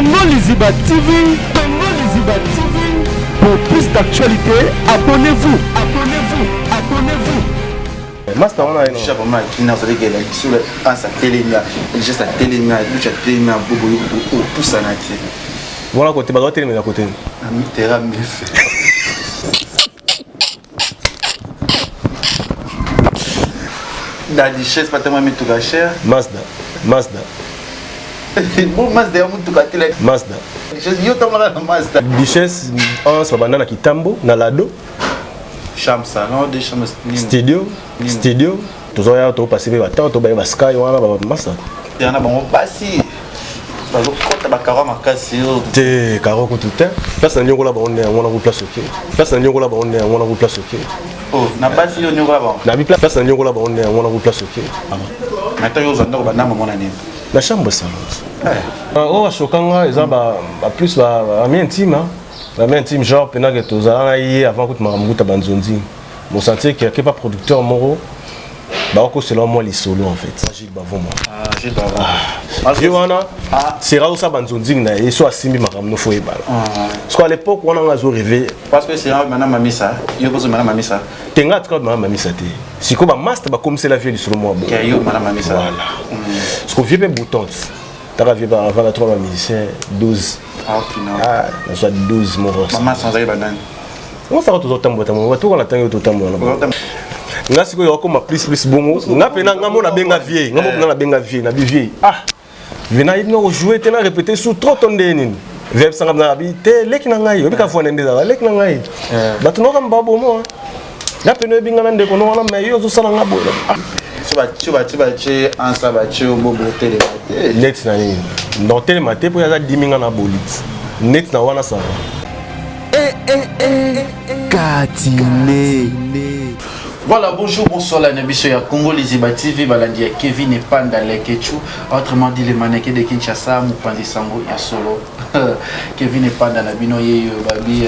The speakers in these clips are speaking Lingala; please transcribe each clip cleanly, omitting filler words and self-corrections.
Congo Liziba TV. Congo Liziba TV. Pour plus d'actualité, abonnez-vous. Abonnez-vous. Abonnez-vous. Master, on a une chef moi qui n'a pas de gueule sur le à sa télé là juste à télé là tu as télé là bobo tout ça n'a été voilà côté badoit télé mais à côté ami terra me fait la richesse pas tellement mais tout la cher Mazda bon Mazda on tout télé Mazda richesse yo tamo la Mazda richesse on se banana kitambo na lado chambre salon des chambres studio tous on to passer ba temps to ba sky wana ba massa yana bon basi bazo kota ba kara makasi te karo ko tout place na nyongo la ba on wana ko place OK place na nyongo la ba on wana ko place OK oh na basi yo nyongo la ba na bi place na nyongo la ba on wana ko place OK na to yo zanda ko ba na mona nini la chambre salon oh chokanga eza ba plus ba ami intime la main intime genre pendant que tous allons avant que tu m'as banzondi mon sentier qui est pas producteur moro bah encore selon moi les solos en fait Gilles Bavon moi Gilles Bavon je wana c'est rare ça banzondi na et soit simbi makam no foi bala parce qu'à l'époque on a rêvé parce que c'est maintenant mamie ça yo besoin maintenant mamie ça tenga quand mamie ça té si ko ba master ba comme c'est la vie du solo moi bon yo maintenant mamie ça voilà parce qu'on vient pas bouton t'as vu avant la 3 musiciens 12 ah, soit 12 morts. Maman sans aller banane. On s'arrête tout autant botam. On va tout la temps tout autant. Nga siko yo comme plus bongo. Nga pena nga mona benga vieille. Nga mona benga vieille na bi vieille. Ah. Vena ibno jouer tena répéter sous trop ton denine. Verbe sanga na bi te leki na ngai. Obi ka fo ndende za leki na ngai. Ba tu no ka mbabo mo. Nga pena binga na ndeko no wana me yo zo sala nga bo. Tu vas en ça va tu au bobo télé. Net na ni. Non télé maté pour ya 10 minga na bolit. Net na wana ça. Katine. Voilà, bonjour, bonsoir, la Nabiso ya Congo Liziba TV, Balandi ya Kevin et Panda Lekechu, autrement dit les mannequins de Kinshasa, Mupandi Sango ya solo. Kevin et Panda Nabino ye babi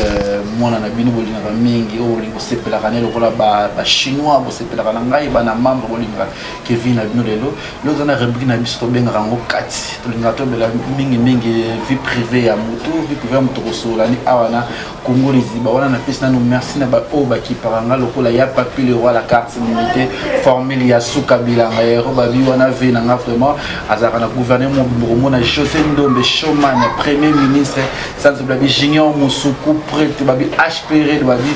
mwana Nabino bolina mingi o lingo sepela kanelo kola ba chinois bo sepela kanangai ba na membre bolinga Kevin Nabino lelo lozo na rubrique na biso to benga rango kati to linga to bela mingi vie privée ya mutu vie privée mutu kosola ni awana Congo Liziba wana na pesa na merci na ba o ba ki paranga lokola ya papi le roi la carte militaire formule ya suka bilanga ya babi wana ve na vraiment azaka na gouvernement mo na José Ndombe Showman premier ministre sans babi Junior Moussoukou prêtre babi HPR babi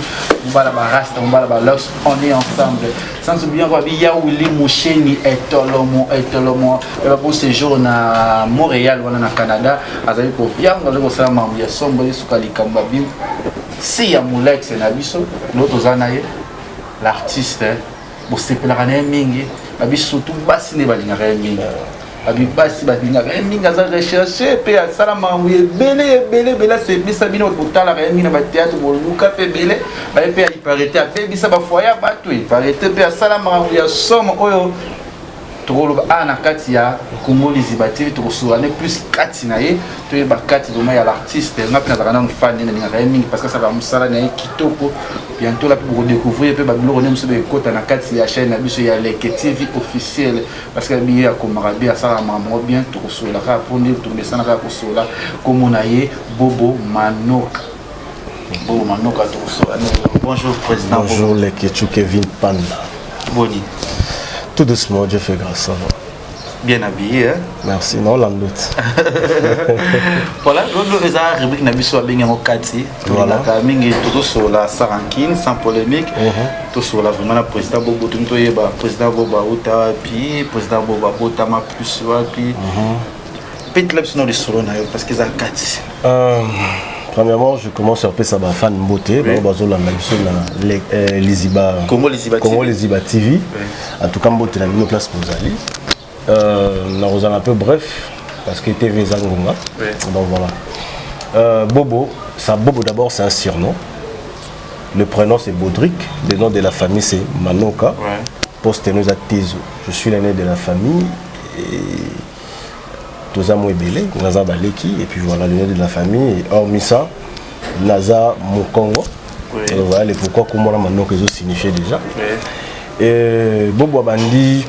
mbala ba rasta mbala ba lox on est ensemble sans oublier babi ya Willy Moucheni etolomo et ba séjour na Montréal wana na Canada azali ko vianga le ko sala mambo ya sombo sukali kambabi si ya Molex na biso l'autre zanaye l'artiste bo sepela kana mingi babi surtout basi ne balinga mingi babi basi balinga mingi za recherche pe sala mangu bele c'est bisa bino botala ka mingi na ba théâtre bo luka pe bele ba pe ya parité pe bisa ba foya ba to parité pe sala mangu ya somo oyo tokolo ana kati ya Congo Liziba TV tokosurane plus kati na ye to ba kati doma ya l'artiste nga pena zakana fan na ninga mingi parce que ça va musala na kitoko bientôt là pour découvrir pe ba biloko ne muso be kota na kati ya chaîne na biso ya Leke TV officiel parce que bi ya komarabi asala mambo bien tokosola ka pondé tourner sana ka kosola comme na ye Bobo Manoka tokosola. Bonjour président. Bonjour Leke Kevin Panda. Boni. Tout doucement, Dieu fait grâce, ça va. Bien habillé, hein? Merci, non, l'en doute. Voilà, l'autre rubrique n'a pas besoin de kati. Voilà. Mingi tout sur la Sarankine, sans polémique. Tout sur la vraiment la président Bobo Tuntoye, président Boba Ota, puis président Boba Botama plus puis. Peut-être là sinon les solos parce qu'ils ont kati. Premièrement, je commence à faire ma fan beauté. Congo Liziba TV. En tout cas, beauté la place pour aller. Nous allons un peu bref parce que TV Zangonga. Donc voilà. Bobo, Bobo d'abord c'est un surnom. Le prénom c'est Baudric. Le nom de la famille c'est Manoka. Poste nous a Tezo. Je suis l'aîné de la famille. Toza Mouebele, Naza Baleki, et puis voilà le nom de la famille. Hormis ça, Naza Mokongo. Et voilà les pourquoi comment la Manoka signifiait déjà. Et Bobo Abandi,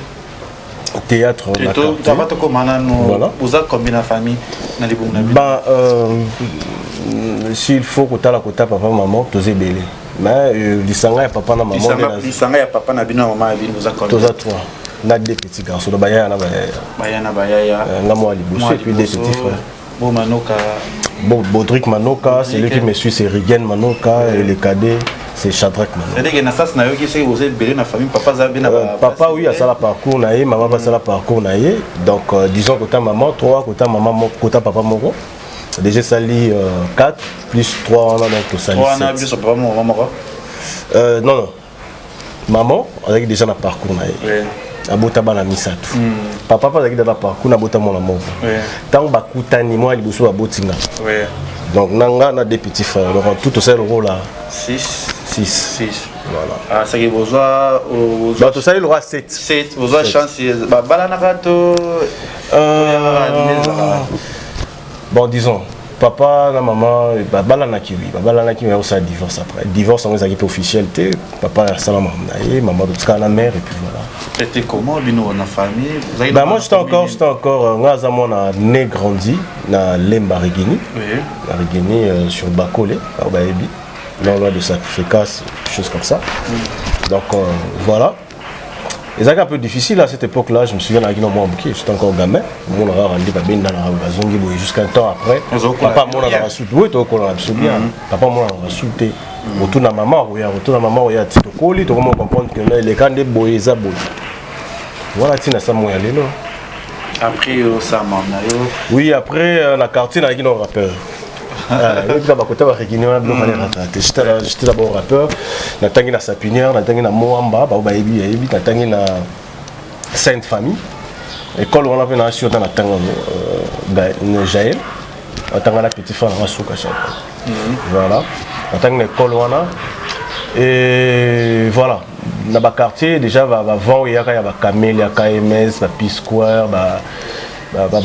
théâtre na voilà. Vous avez combien de familles dans les bons s'il faut que tu aies la quota papa maman tous belé mais lisanga ya papa na maman lisanga ya papa na bino maman bino vous avez tous à toi na deux petits garçons na baya na baya na moi liboso et puis des petits frères bon Manoka Baudric Manoka c'est lui qui me suit c'est Rigen Manoka et les cadets c'est Shadrach Manoka. C'est-à-dire que Nassas n'a eu qui c'est vous êtes belé dans la famille papa Zabina papa oui a ça la parcours naïe maman pas ça la parcours naïe donc disons que ta maman 3 que ta maman que ta papa moko déjà sali 4 plus 3 on a donc tout sali 7 papa maman non maman avec déjà na parcours naïe abota bana misatu papa pas avec dans la parcours na bota mon amour tant bakutani moi liboso abotinga donc nanga na des petits frères donc tout ça le rôle là 6 voilà ah ça qui besoin donc tout ça il aura 7 vous avez chance ba balana kato bon disons papa na maman balana ki mais on ça divorce après divorce on est officiel papa salam maman de la mère et puis voilà. C'était comment bino na famille moi j'étais encore ngaza moi na né grandi na Lemba Rigini sur Bakole non loin de sacrifice choses comme ça donc voilà. Et c'est un peu difficile à cette époque-là, je me souviens à j'étais encore gamin, mon a rendu jusqu'à un temps après. Papa mon a insulté, oui, tu bien. Papa mon a insulté. Retourne à maman, il y a Tito Koli, tu comment comprendre que les cas de boy ça boy. Voilà, Tina ça moi aller là. Après ça m'a oui, après la quartier là qui nous rappelle. J'étais d'abord rappeur, natangi na sapinière, natangi na Moamba, natangi na Sainte Famille. École on avait na sur dans natanga Jaël, natanga la petite femme na Souka Chapa. Voilà, natangi école wana et voilà. Dans le quartier déjà avant il y a Camélia, KMS, Peace Square,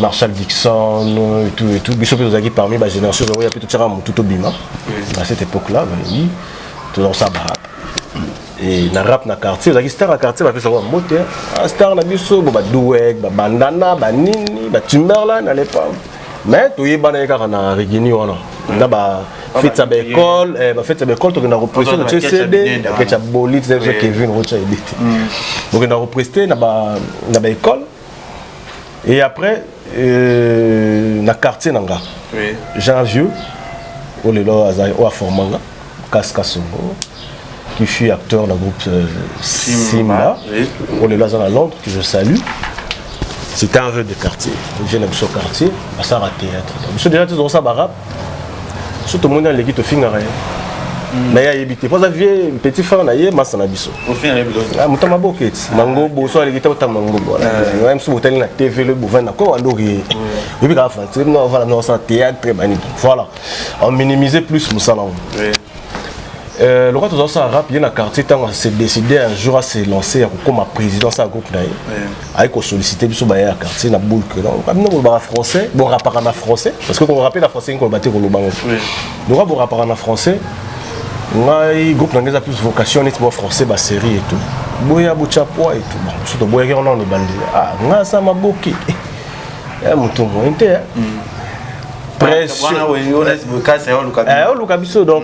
Marshall Dixon et tout Bishop Ozaki parmi la génération il y a tout au bima à cette époque là oui tout dans ça rap et na rap na quartier Ozaki star à quartier va faire savoir moteur star na biso ba douek ba bandana ba nini ba Timberland à l'époque mais tout y bana ka na Rigini wana na ba fait sa école to na represser le CD que tu bolit c'est Kevin Rocha edité donc na represser na ba école. Et après, na quartier nanga, Jean Vieux, au Formanga, Kaskasongo, qui fut acteur dans le groupe Simba, au à Londres, que je salue. C'était un jeu de quartier, je viens de ce quartier, à Sarah Théâtre. Je suis déjà tout ça barab, surtout le monde dans l'équipe de Fingaré. Mais il y a évité. Pour ça, une petite femme, il y a un masse. Au final, il y a un boquette. Mango, bosso, il y a un mango. Même si vous avez la TV, le bouffon, d'accord, on aurait. Et puis, voilà, nous avons théâtre, très magnifique. Voilà. On minimisait plus le salon. Le roi de ça rap, il y a un quartier qui s'est décidé un jour à se lancer comme président de groupe. Avec sollicité du soubaya quartier, na boule que non. Comme nous français, bon rapport en français, parce que quand on rappelle la français, on battait le banc. Le roi bon rapport en français. Le groupe n'a plus vocation d'être français, la série et tout. Boya Bouchapoa et tout. Bon, surtout Boya on a le bandit. Ah, nga ça m'a boqué. Eh, mon tour, on était. Pression. On a eu donc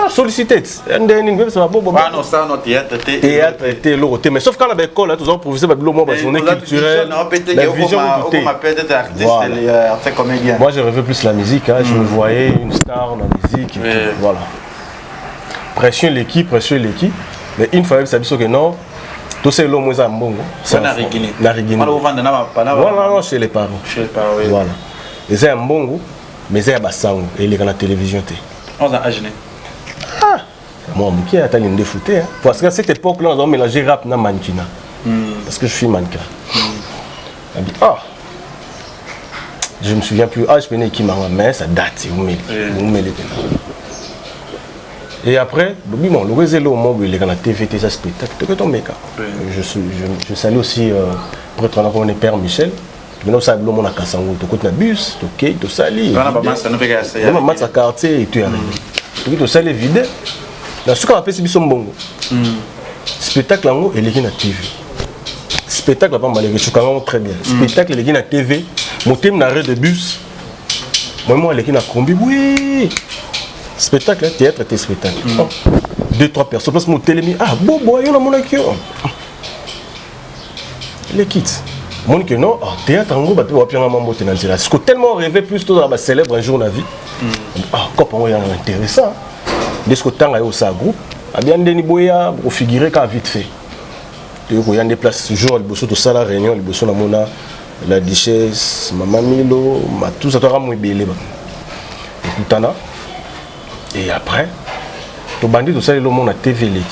sollicité. Ah non, ça, non, théâtre était l'autre. Mais sauf qu'à l'école, tous les professeurs, la journée culturelle, la vision moi, je rêvais plus la musique. Je me voyais une star dans la musique. Voilà. Pression l'équipe. Mais une fois que ça dit que non, tout c'est l'homme qui est bon. C'est la Rigini. Voilà, non, chez les parents. Voilà. Et c'est un bon, mais c'est un bassin. Et il est dans la télévision. On a agné. Ah, moi, qui a talent de foot. Parce qu'à cette époque-là, on a mélangé rap et mannequin. Parce que je suis mannequin. Elle dit, ah, je me souviens plus. Ah, je connais qui m'a mais ça date. Et après, le réseau au monde, il est dans la TVT, ça spectacle. Je salue aussi prêtre on est Père Michel. Maintenant, ça a le monde à Kassango. Tu côté bus, tu sali. Maman, ça quartier et tu arrives. Tu sali vide. Dans ce qu'on appelle c'est Bissom Bongo. Spectacle en haut, il est dans la TV. spectacle pas mal très bien. Spectacle les gars à TV, mon thème d'arrêt de bus. Moi les gars à combi oui. Spectacle théâtre et spectacle. 2-3 personnes parce que mon télé ah bobo yo na mon akio. Les kits. Mon que non, théâtre en gros ba to apia mambo tenanzela. Parce que tellement rêvé plus tôt dans célèbre un jour na vie. Ah quoi pour moi intéressant. Dès que temps a eu ça groupe, a bien deni boya pour figurer quand vite fait. Tu vois, il y a des places toujours, il y a ça la réunion, il y a la duchesse, maman Milo, tout ça, tu as belé. Et après, tu bandit tout ça, le monde a TV l'équipe.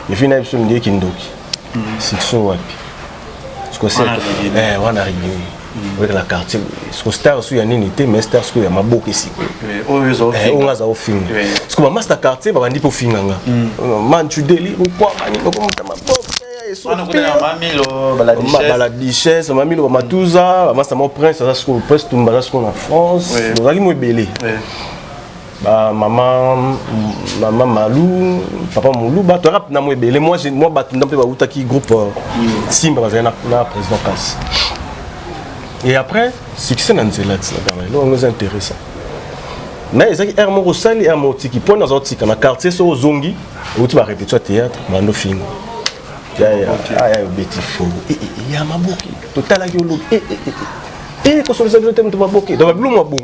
Il y a une émission de Kindoki. C'est ça, ouais. Ce que c'est, on a arrivé. Avec la quartier, ce que star sur une unité, mais star sur ma boque ici. On a ça au film. Ce que ma master quartier, va dire pour film. Man, tu délires ou quoi? La duchesse, ma milo, ma touza, ma mon prince, ça se passe tout le monde en France. Nous allons belé. Maman Malou, papa Moulou, tu rap na moi belé. Moi battu dans le qui groupe Simba, na président Casse. Et après, succès dans Zélat, on nous intéresse. Mais il y a un mot sali, un mot qui point dans un quartier sur Zongi, où tu vas répéter au théâtre, mais no film. Il y a un petit faux. Il y a ma boucle. Total à yolo. Et quand on les a dit, tu vas boucler. Donc, blou moi bon.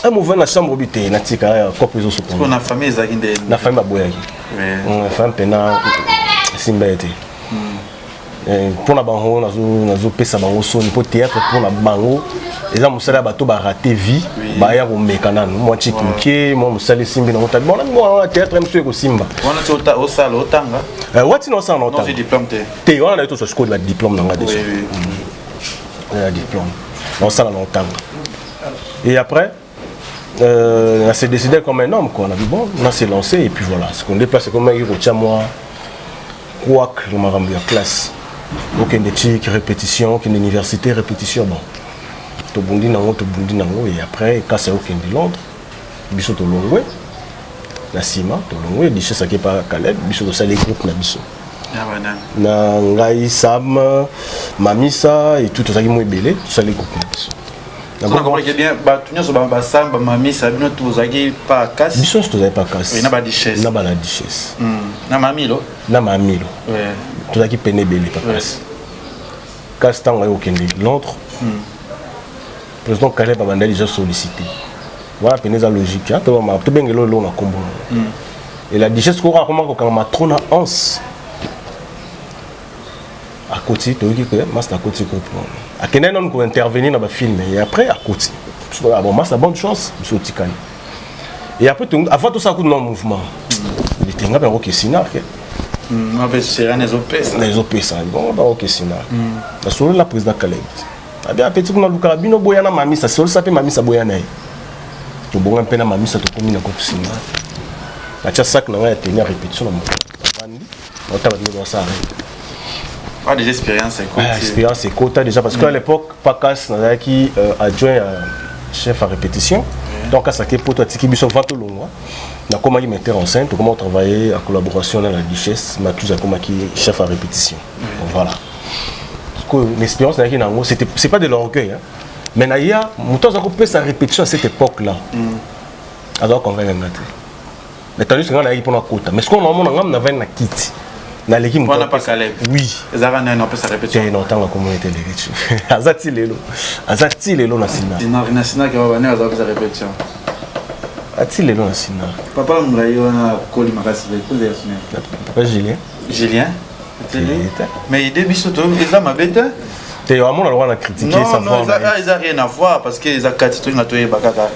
Un mouvement dans la chambre habitée, na tika copie zo sopo. On a famille za kinde. Na famille boyaki. On a femme pena simbete. Pour la bango nazo pesa bango soni pour théâtre pour la bango. Les gens musala bato ba rater vie, ba ya ko mekana moi chikinke, moi musala simbi na mota. Bon moi théâtre monsieur ko simba. On a au salle au tanga. Wati no sana otanga. Non, j'ai diplôme té. Té on a tout ce code la diplôme dans la déjà. Un diplôme. On sala na otanga. Et après on s'est décidé comme un homme quoi, on a dit bon, on s'est lancé et puis voilà, ce qu'on déplace comme un héros moi quoi que le marambi en classe. Aucun des chics, répétition, aucune université, répétition. Bon. Tu bondi nango, et après, quand c'est aucun de Londres, biso to longwe, la cima, to longwe, diche ça qui est pas Caleb, biso to ça les groupes na biso. Na ngai Sam, Mamisa et tout ça qui m'a belé, tout ça les groupes na biso. On a compris bien, tu n'as pas Sam, Mamisa, nous tous avez pas casse. Biso tu n'avais pas casse. Oui, na ba duchesse. Na ba la duchesse. Na mamilo. Na mamilo. Ouais. Tout ça qui peine belé pas casse. Casse tant aucun de Londres. Le président Caleb a déjà sollicité. Voilà, c'est la logique. Tu as bien le long à combo. Et la duchesse qu'on a quand ma trône à 11. À côté, tu vois que c'est à côté. À quel moment on intervenir dans le film et après à côté. Bon, c'est bonne chance, monsieur Tikani. Et après, avant tout ça, coup de non-mouvement. Il était un peu au Kessina. C'est un des OPS. Les OPS, bon, au Kessina. La soirée, la président Caleb. Bien petit qu'on a lu carabino boyana mami ça seul ça peut mami ça boyana to bonga pena mami ça to commune ko singa la tia sac na ya tenir répétition na bandi on t'a dit dans ça pas des expériences expérience et quota déjà parce qu'à l'époque Pakas na qui adjoint chef à répétition donc à ça qui pour toi tiki biso vanto longo na comment il mettait en scène comment travailler en collaboration dans la duchesse ma tout ça comme qui chef à répétition voilà l'expérience c'est pas de l'orgueil, hein. Mais il y a sa répétition à cette époque-là. Alors qu'on va y mettre. Mais tandis que on a eu pour la côte. Mais ce qu'on a avait une kit. On n'a pas Caleb. Oui. Les Arabes n'ont pas sa répétition. Il y a longtemps la communauté les riches. Azati lelo. Azati lelo na sina. Dina sina qui va venir avec sa répétition. Azati lelo na sina. Papa m'lai on a collé ma race avec vous Papa Julien. Julien. Mais il débute surtout, ils ont ma bête. Tu as vraiment le droit de critiquer ça. Non, ils n'ont rien à voir parce qu'ils ont 4 trucs à tuer Bakaka.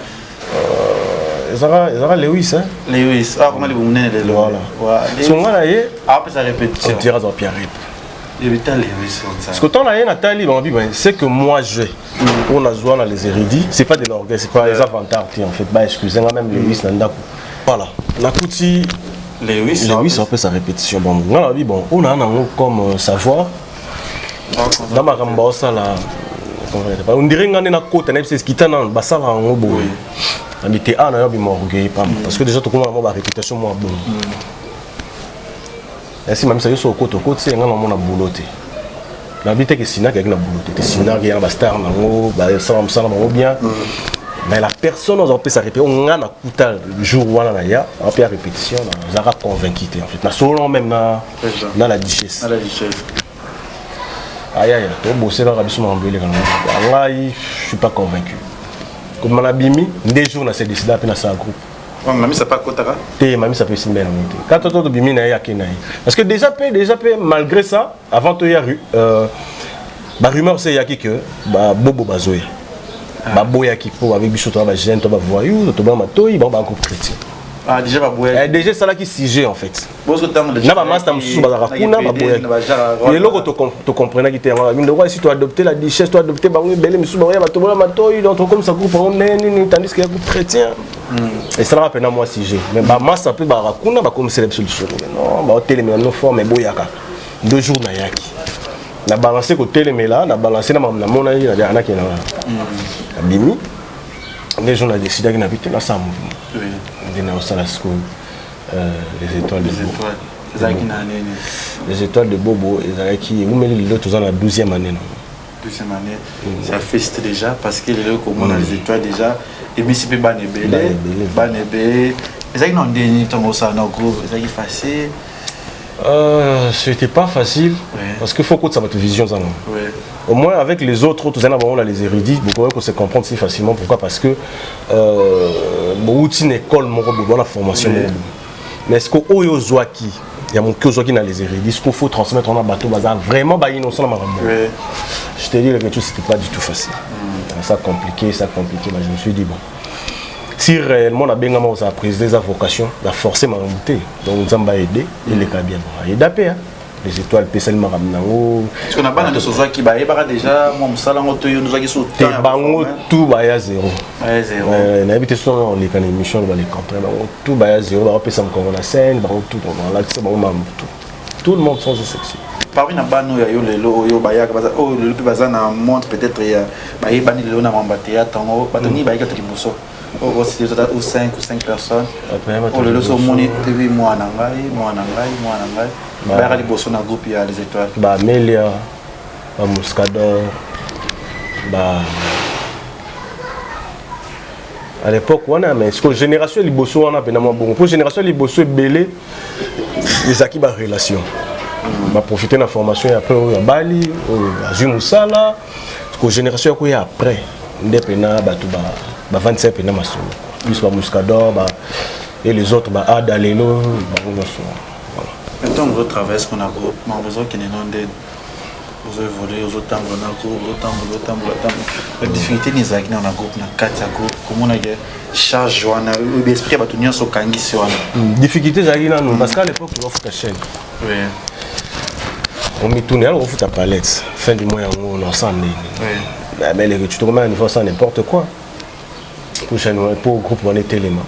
Ils ont Lewis, hein? Lewis, ah, comment les vous menez les lois là? Si on a eu, après ça répète. on dira dans Pierre Rip. Il y a Lewis. Parce que quand on a eu Nathalie, c'est que moi je. On a joué dans les érudits, c'est pas de l'orgueil, c'est pas les avantages en fait. Bah, excusez-moi, même Lewis Nandaku. Voilà. La Kouti. Lewis on fait sa répétition. Bon, on a comme savoir. Dans ma rambosa là. On dirait qu'on est dans côte, c'est ce qui est dans Bassara en haut. On était un an, parce que déjà tout le monde a ma réputation moi bon. Et si même ça y est sur côte, c'est un an mon boulot. N'habite que Sina qui est na boulot. Sina qui est na star nango, ba ça va bien. Mais la personne on peut s'arrêter on a na kuta le jour où on a ya, on peut répétition, on a convaincu en fait. Na solo même na la duchesse. Na la duchesse. Aïe aïe, tu bosser dans la biso mambele quand même. Là, je suis pas convaincu. Comme on a bimi, des jours on a décidé à peine ça groupe. Mamie ça pas kotaka. Mamie ça peut se mettre. Quand tu as bimi na ya kenai. Parce que déjà malgré ça, avant tu y a ba rumeur c'est yaki que ba bobo bazoya. Ba boya qui pour avec biso to ba jeune to ba voyou, to ba matoi, ba groupe chrétien. Ah déjà ba boya. Déjà ça là qui sujet en fait. Parce que tant de na ba master musu ba rakuna ba boya. Et loko to comprendre qui était en si tu adopter la duchesse, tu adopter ba belle musu ba ba to ba matoi donc comme ça groupe on est tandis qu'il y a groupe chrétien. Et ça va peine moi sujet. Mais ba master peu ba rakuna ba comme c'est solution. Non, ba hôtel mais non forme boyaka. 2 jours na yaki. Na balancer côté les là, na balancer na mona na ana qui na bimi. Les gens ont décidé qu'ils n'habitaient pas ça. Oui. Les étoiles de Bobo, qui ont mis les autres dans la 12e année. 12e année, ça fait déjà parce que les autres ont les étoiles déjà. Et mais c'est pas Banébélé. Et ça, ils ont dit que c'est facile. C'était pas facile parce qu'il faut que ça va être vision. Au moins avec les autres, tous les érudits, beaucoup se comprendre si facilement. Pourquoi? Parce que beaucoup d'une école, la formation. Mais est-ce qu'au Yozoaki, il y a mon Yozoaki dans les érudits, ce qu'il faut transmettre en un bateau, vraiment innocent. Je te dis que c'était pas du tout facile. Ça compliqué. Je me suis dit bon. Si réellement on a bien pris des vocations, on a forcé ma remontée. Donc nous avons aidé, et les cas bien. Il y a des les étoiles PSL Maramnango. Parce qu'on a pas de choses qui baillent déjà, moi, nous avons tout baille à zéro. On a habité sur les émissions, les campagnes, tout baille à zéro, on a fait encore la scène, tout, tout le monde sans exception. Parmi les bandes, il y a eu les lots, il y a le plus basé dans le monde, peut-être il y a des bandes qui sont ou 5 personnes. Le lot sont monés, moi, groupe, il y a les étoiles. Amélia, Muscador, à l'époque, on a mais ce que génération Liboso on a bon. Pour génération Liboso est belé, les acquis par relation. On va profiter de la formation et après on a Bali, à Jumoussala, ce que génération est après, indépendant, 25 pena maso plus ba Muscador et les autres Adalelo maintenant on traverse qu'on a besoin qu'il y ait d'aide vous évoluez aux autres la difficulté des agnes on a groupe na 4 groupe comment on a charge joana l'esprit ba tunyo so kangi se wana difficulté zali na nous parce qu'à l'époque on fait ta chaîne oui on met tourner on fait ta palette fin du mois on s'en est mais les tu te remets à niveau ça n'importe quoi pour le groupe on est élément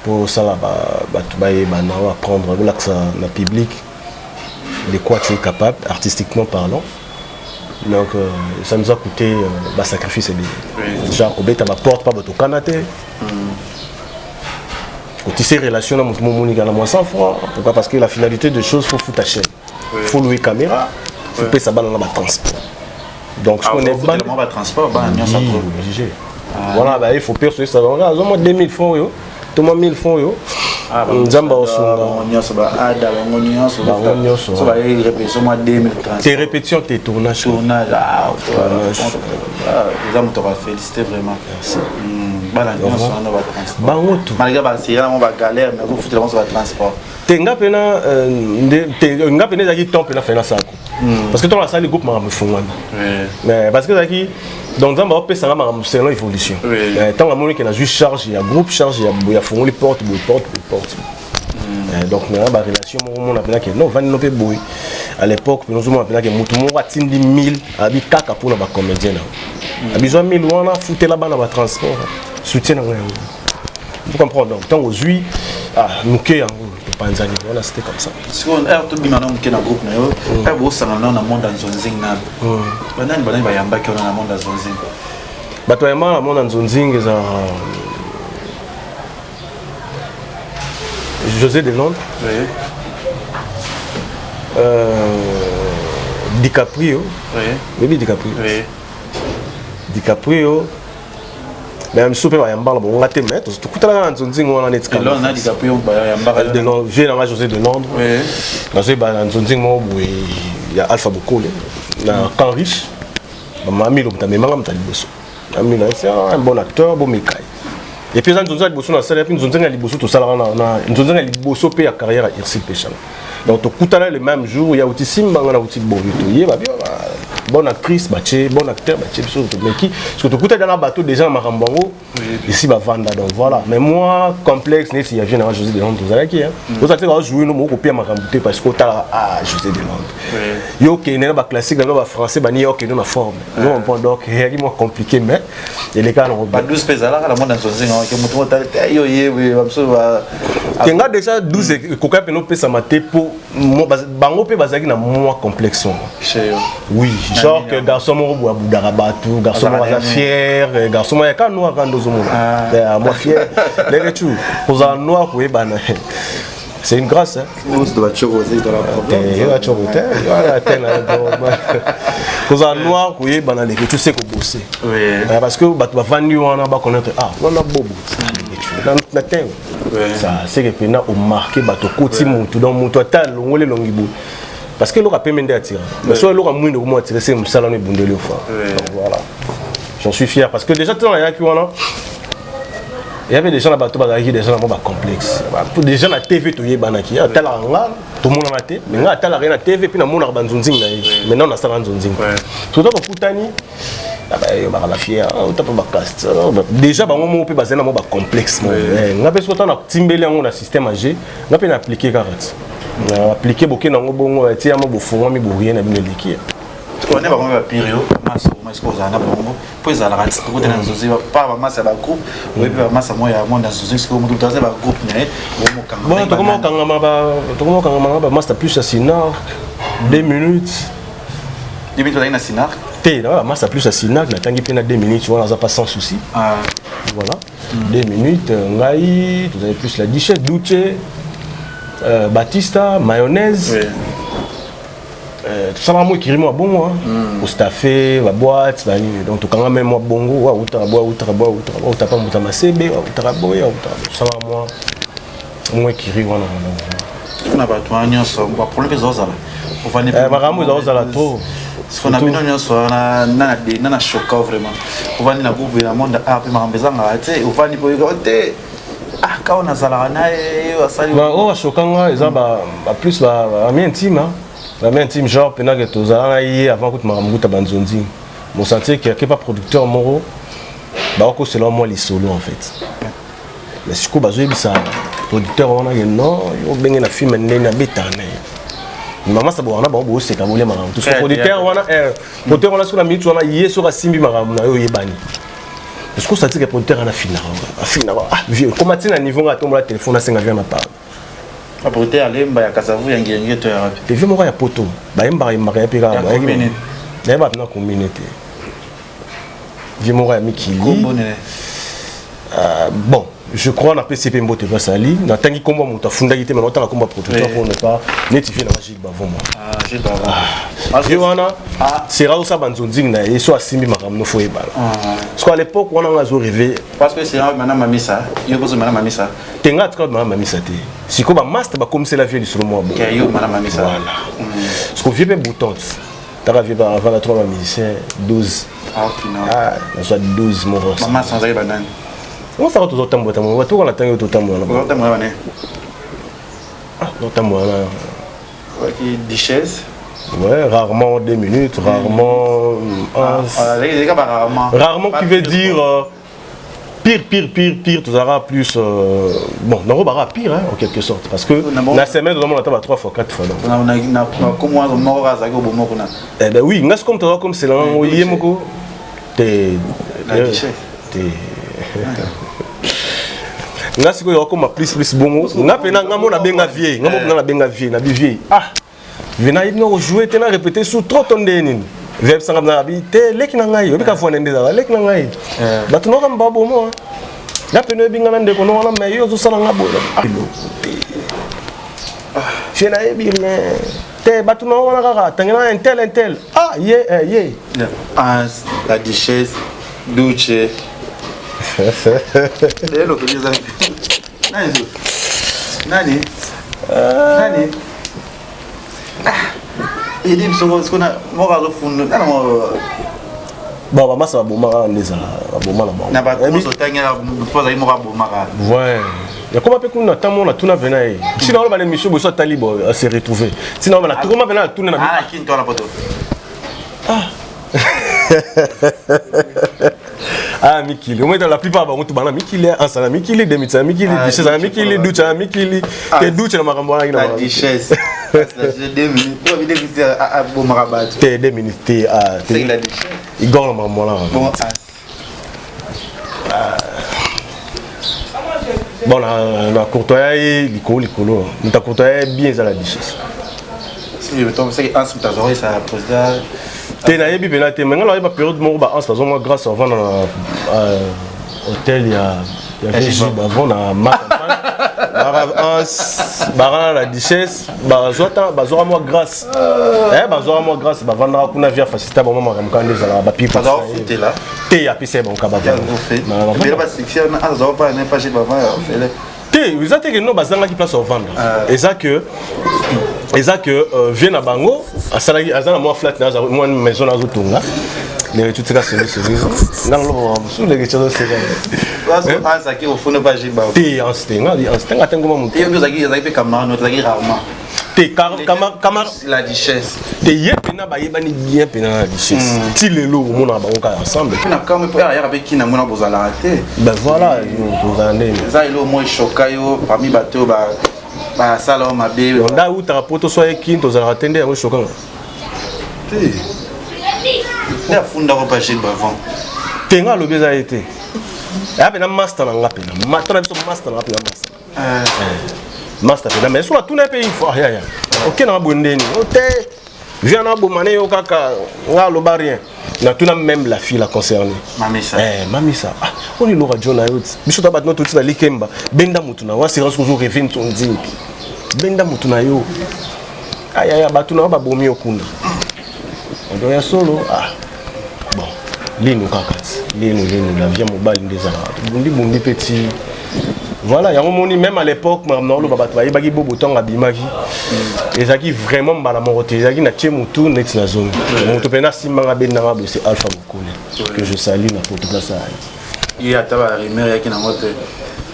pour ça là apprendre le public de quoi tu es capable artistiquement parlant donc ça nous a coûté sacrifice genre au bête ma porte pas bateau canate côté ces relations là mon gars moi 100 francs pourquoi parce que la finalité de choses faut foutre ta chaîne faut louer caméra faut payer ça dans la transport donc ce qu'on est ban transport voilà, il faut percer ça. On a 2000 francs, tout le monde 1000 francs. Tes répétitions, tes tournages. Félicité vraiment. Merci. Galère, mais vous foutez le transport. Parce que dans la salle, le groupe m'a mais parce que donc ça va ça selon l'évolution. Tant la monnaie qui a juste charge, il y a groupe charge, il y a fond les portes. Donc nous avons une relation on appelle que non, van pas boy. À l'époque, nous avons appelé que mutumo atindi 1000 abi kaka pour na ba comédien. A besoin 1000 on a fouté là-bas dans le transport. Soutien vous comprenez donc tant aujourd'hui nous que Panzani, voilà, c'était comme ça. Si on a tout bien dans le groupe, on a beau ça dans le monde dans Zonzing. Maintenant, il y a un bac dans le monde dans Zonzing. Batoyama, le monde dans Zonzing, José de Londres. DiCaprio. Oui. DiCaprio. Oui. DiCaprio. Mais super yambala bon ngate mais tout kutala nzonzi ngona netika. Et là on a DiCaprio yambala de Londres, j'ai dans José de Londres. Oui. Parce que nzonzi mo il y a Alpha Bokole. Na Camp Riche. Mami lo mta memanga mta liboso. Ami là c'est un bon acteur, bon mekai. Et puis nzonzi liboso na sala puis nzonzi liboso to sala na nzonzi liboso pe ya carrière à Irsil Péchala. Donc tout kutala le même jour il y a aussi Simba na aussi Bovito. Il va bien bonne actrice, bon acteur, mais qui parce que tout dans la bateau déjà Marambango ici va vendre donc voilà. Mais moi complexe il y a Général José de Londres vous allez qui hein. Vous savez va jouer nous copier Marambouté parce que t'as José de Londres. Yo qui n'est pas classique dans le français ba ni OK dans la forme. Nous on prend donc c'est moins compliqué mais les cas on ba 12 pesa là la monde dans José que mutu ta yo oui absolument. Tenga déjà 12 koka pe no pesa maté pour bango pe bazaki na moins complexe. Oui, genre que garçon mo boua boudarabatu, garçon mo fier, garçon mo ka noir quand dozo mo. Moi fier. Les tout. Pour un noir oui bana. C'est une grâce hein. On se doit chocoser dans la problème. Il va chocoter. Voilà, pour un noir oui bana les tu sais ko bosser. Oui. Parce que ba vandi wana ba connaître on a bobo. Na temps. Ça c'est que pena au marqué bato koti mutu dans mutu ata longole longibu. Parce que l'on a payé à tirer. Mais soit l'on a moins de comment tirer, c'est un salon de bundeli au fond. Voilà. J'en suis fier parce que déjà, il y avait des gens là-bas, des gens là-bas complexes. Pour des gens à TV, tout y est banaki. À tel endroit, tout le monde a été. Mais à tel endroit, à TV, puis na monde a banzunzing na. Maintenant, on a ça banzunzing. Tout ça pour Koutani. Ah bah, il y a la fière. On tape pas caste. Déjà, bah moi, on peut baser na moi complexe. On a besoin d'un timbélé en un système âgé. On a pu appliquer carotte. Appliquer beaucoup dans le bon tiers mo bofongo mi bourrier na bineliki. On est vraiment période masse mais que ça na bongo puis ça la rate ko tena zozi pas masse ba groupe ou puis masse moi ya monde zozi ce que mo tout ça ba groupe né mo kanga. Bon to comment kanga ba masse plus à Sinar 2 minutes. 2 minutes na Sinar. Té là masse plus à Sinar na tangi pena 2 minutes on a pas sans souci. Voilà. 2 minutes ngai vous avez plus la dichette douce. Batista, mayonnaise, tout ça là moi qui rime bon moi, au staffé, la boîte, donc tout quand même moi bongo, ou t'as pas mon tamasebe, ou t'as boy, ou tout ça là moi qui rime on a pas tout un an sur pour le besoin ça, on va ne ma ramo ça là trop, ce qu'on a mis un an sur na choquant vraiment, on va ne la groupe la monde a peu ma besoin là, tu sais, on va ne pas regarder. Ah, quand on a Zalarana et oh, à Chokanga, ils ont plus ami intime, ami intime, genre, pendant que tu as avant que tu m'aies remonté à Banzonzi. Mon sentier qui n'est pas producteur moro, c'est là moi les solos en fait. Mais si tu as ça, producteur, on a dit non, il y a un film qui est bétané. Maman, ça va bon, c'est quand même tout ce producteur, on a sur la minute, on a hier sur la simbi, on a bani. Est-ce que ça dit que le producteur a fini comment tu as un niveau à ton téléphone à 5 avions à part le producteur allait à Kasavu et il y a des vieux moras à poteau. Il y a une communauté. Vieux moras à Mikili. Bon, je crois que PCP Mbote va sali. Dans tant que combat mon fondalité, mais on a combat producteur pour ne pas notifier la magie bavon. C'est rare ça banzonzing na et soit simbi makam no foye bala. Parce qu'à l'époque on a rêvé parce que c'est madame Mamisa, yo ko madame Mamisa. Tenga tra madame Mamisa te. Si ko ba master ba comme c'est la vie sur moi bon. Yo madame Mamisa. Voilà. Parce qu'on vient bouton. T'as vu avant la 3 musiciens 12. Ah final. Ah, soit 12 mon. Maman sans aller banane. On ça tout autant boîte moi tout on attend tout temps moi. Autant moi né. Ah, autant moi là. OK, 10 chaises. Ouais, rarement 2 minutes, rarement. Rarement qui veut dire pire, tout ça plus. Bon, non, on pire, hein, en quelque sorte. Parce que la semaine, on a 3 fois, 4 fois. Eh ben oui, comme c'est là, on y est, Moko. Nga siko yo ko ma plus bongo nga pena nga mona benga vie nga mona na benga vie na bivie vena ibno jouer tena répéter sous trop tonde nini verbe sanga na habité leki na ngai obika fona ndeza leki na ngai batu no kamba bomo nga pena binga na ndeko no na me yo zo sala nga bola jena ebirne te bato na wana kaka tangena un tel ah ye Ans la duchesse Duce lelo kuliza nani il me semble qu'on a mora refundo na mo bon ba masa boma ndeza boma na ba na ba ko so tangela poza i mora boma ka ouais ya koma pe kuna tamo na tuna vena e sina wala ba mission bo so talibo se retrouver sina wala tout comment vena tuna na ah kinto la poto ah ah Mikili, au moins dans la plupart ba mutu bana Mikili ansana Mikili demitsa Mikili Duchesse Mikili Ducha Mikili te Ducha na makambo na la Duchesse la 2 minutes pour vider à Bomarabat te 2 minutes te ah c'est la Duchesse igor na makambo na bon na courtoyer likolo muta courtoyer bien za la Duchesse si je me tombe c'est un sous-tazoré ça président te na yebi bena te menga la ba période mo ba ans façon moi grâce avant na hôtel ya VG avant na ma campagne ba la Duchesse ba zora moi grâce ba zora moi grâce ba vandra kuna via facilité ba mama kamkande za ba pipa pas fouté là te ya pise bon ka ba mais là ba section à zora pas même pas chez ba fait te vous êtes que non bazanga qui place au vendre et ça que vient à bango à salagi azana moi flat na moi maison na zotunga les tout ça c'est dans le sous les choses c'est ah ça qui au fond pas j'ai ba te instinct atengo mo te nous zaki zaki camara notre zaki rarement te camara la Duchesse te yepena ba yebani bien pena la Duchesse ti lelo mo na bango ka ensemble na quand pour ya avec qui na mona bozala raté ben voilà vous andez ça il au moins chocayo parmi bateau ba sala ma bébé onda uta poto so ekin to za ratende ya choka te na funda ko pas chez bavant tenga lo beza été ya pena master na ngapena matona biso master na ngapena master pena mais so tout na pays fort ya OK na bondeni ote vient na bomane yo kaka ngalo ba rien na tout na même la fille la concernée mamisa ah on est Laura John ayot biso ta batno tout na likemba benda mutu na wa assurance ko zo revient ton ding benda mutu na yo aya batu na ba bomi okunda on doit solo ah bon lino kakati lino la vie mobile ndeza bundi petit voilà, il y a un moment même à l'époque, maintenant le babat va y bagi bobo tanga bimagi. Et ça qui vraiment bala moroté, ça qui n'a tient mon tour net na zone. Mon topena simanga ben nangable c'est Alpha Mokole que je salue na pour toute ça. Il y a taba rimer qui na moto.